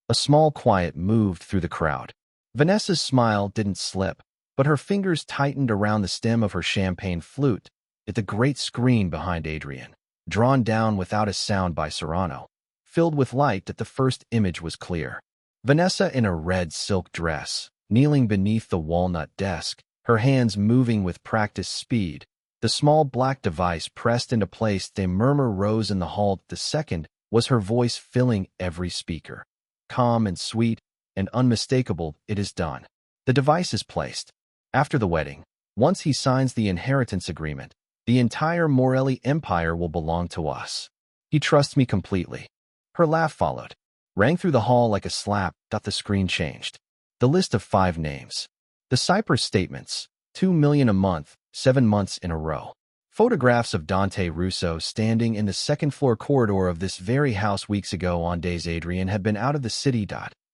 A small quiet moved through the crowd. Vanessa's smile didn't slip, but her fingers tightened around the stem of her champagne flute at the great screen behind Adrian, drawn down without a sound by Serrano. Filled with light that the first image was clear. Vanessa in a red silk dress, kneeling beneath the walnut desk, her hands moving with practiced speed. The small black device pressed into place. The murmur rose in the hall. The second was her voice filling every speaker. Calm and sweet and unmistakable, it is done. The device is placed. After the wedding, once he signs the inheritance agreement, the entire Morelli empire will belong to us. He trusts me completely. Her laugh followed, rang through the hall like a slap. The screen changed. The list of 5 names. The Cyprus statements, 2 million a month, 7 months in a row. Photographs of Dante Russo standing in the second-floor corridor of this very house weeks ago on days Adrian had been out of the city.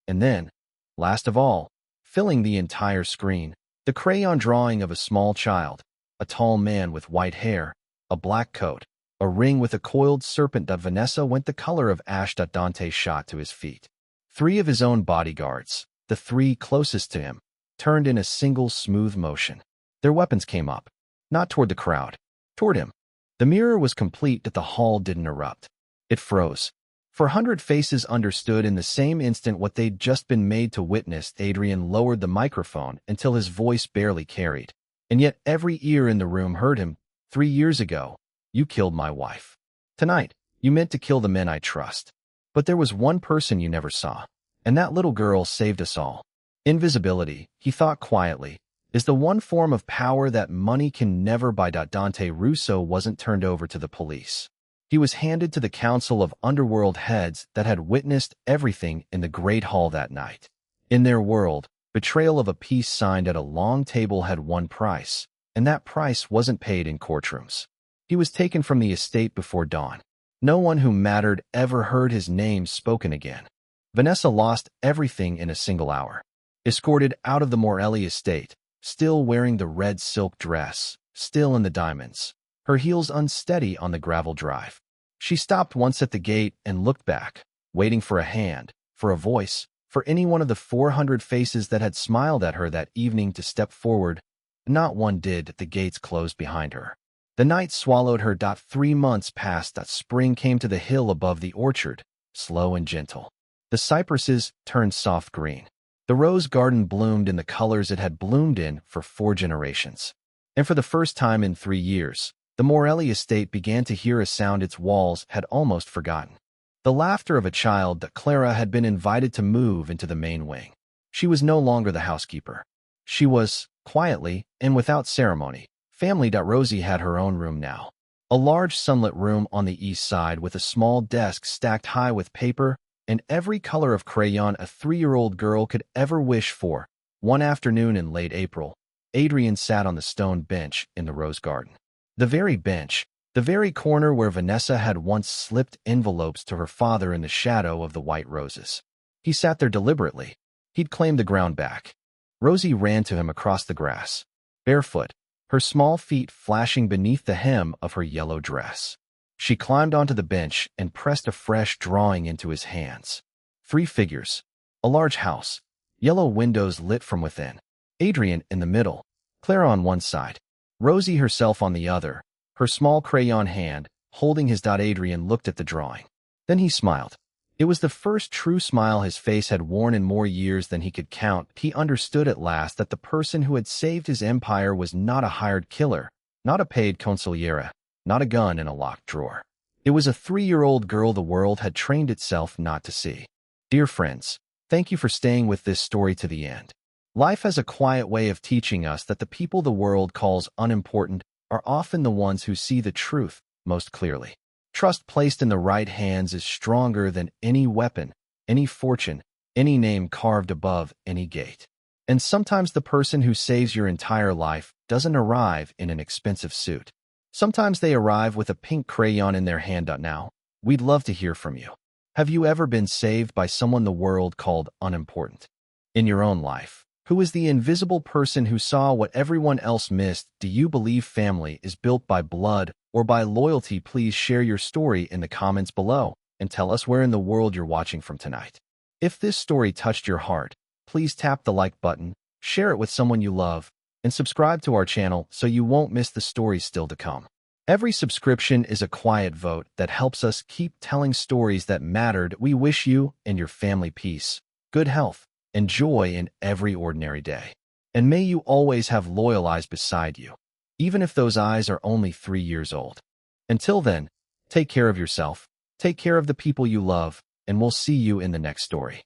And then, last of all, filling the entire screen, the crayon drawing of a small child, a tall man with white hair, a black coat, a ring with a coiled serpent. Vanessa went the color of ash. Dante shot to his feet. 3 of his own bodyguards, the 3 closest to him, turned in a single smooth motion. Their weapons came up, not toward the crowd, toward him. The mirror was complete. The hall didn't erupt. It froze. 400 faces understood in the same instant what they'd just been made to witness. Adrian lowered the microphone until his voice barely carried. And yet every ear in the room heard him. 3 years ago, you killed my wife. Tonight, you meant to kill the men I trust. But there was one person you never saw, and that little girl saved us all. Invisibility, he thought quietly, is the one form of power that money can never buy. Dante Russo wasn't turned over to the police. He was handed to the council of underworld heads that had witnessed everything in the Great Hall that night. In their world, betrayal of a peace signed at a long table had one price, and that price wasn't paid in courtrooms. He was taken from the estate before dawn. No one who mattered ever heard his name spoken again. Vanessa lost everything in a single hour. Escorted out of the Morelli estate, still wearing the red silk dress, still in the diamonds, her heels unsteady on the gravel drive. She stopped once at the gate and looked back, waiting for a hand, for a voice, for any one of the 400 faces that had smiled at her that evening to step forward. Not one did. The gates closed behind her. The night swallowed her. 3 months passed. Spring came to the hill above the orchard, slow and gentle. The cypresses turned soft green. The rose garden bloomed in the colors it had bloomed in for 4 generations. And for the first time in 3 years, the Morelli estate began to hear a sound its walls had almost forgotten. The laughter of a child. Clara had been invited to move into the main wing. She was no longer the housekeeper. She was, quietly and without ceremony, family. Rosie had her own room now. A large sunlit room on the east side with a small desk stacked high with paper and every color of crayon a 3-year-old girl could ever wish for. One afternoon in late April, Adrian sat on the stone bench in the rose garden. The very bench, the very corner where Vanessa had once slipped envelopes to her father in the shadow of the white roses. He sat there deliberately. He'd claimed the ground back. Rosie ran to him across the grass, barefoot, her small feet flashing beneath the hem of her yellow dress. She climbed onto the bench and pressed a fresh drawing into his hands. 3 figures, a large house, yellow windows lit from within. Adrian in the middle, Clara on one side, Rosie herself on the other, her small crayon hand holding his. Adrian looked at the drawing. Then he smiled. It was the first true smile his face had worn in more years than he could count. He understood at last that the person who had saved his empire was not a hired killer, not a paid consigliere, not a gun in a locked drawer. It was a 3-year-old girl the world had trained itself not to see. Dear friends, thank you for staying with this story to the end. Life has a quiet way of teaching us that the people the world calls unimportant are often the ones who see the truth most clearly. Trust placed in the right hands is stronger than any weapon, any fortune, any name carved above any gate. And sometimes the person who saves your entire life doesn't arrive in an expensive suit. Sometimes they arrive with a pink crayon in their hand. Now, we'd love to hear from you. Have you ever been saved by someone the world called unimportant? In your own life, who is the invisible person who saw what everyone else missed? Do you believe family is built by blood or by loyalty? Please share your story in the comments below and tell us where in the world you're watching from tonight. If this story touched your heart, please tap the like button, share it with someone you love, and subscribe to our channel so you won't miss the stories still to come. Every subscription is a quiet vote that helps us keep telling stories that mattered. We wish you and your family peace, good health, and joy in every ordinary day. And may you always have loyal eyes beside you, even if those eyes are only 3 years old. Until then, take care of yourself, take care of the people you love, and we'll see you in the next story.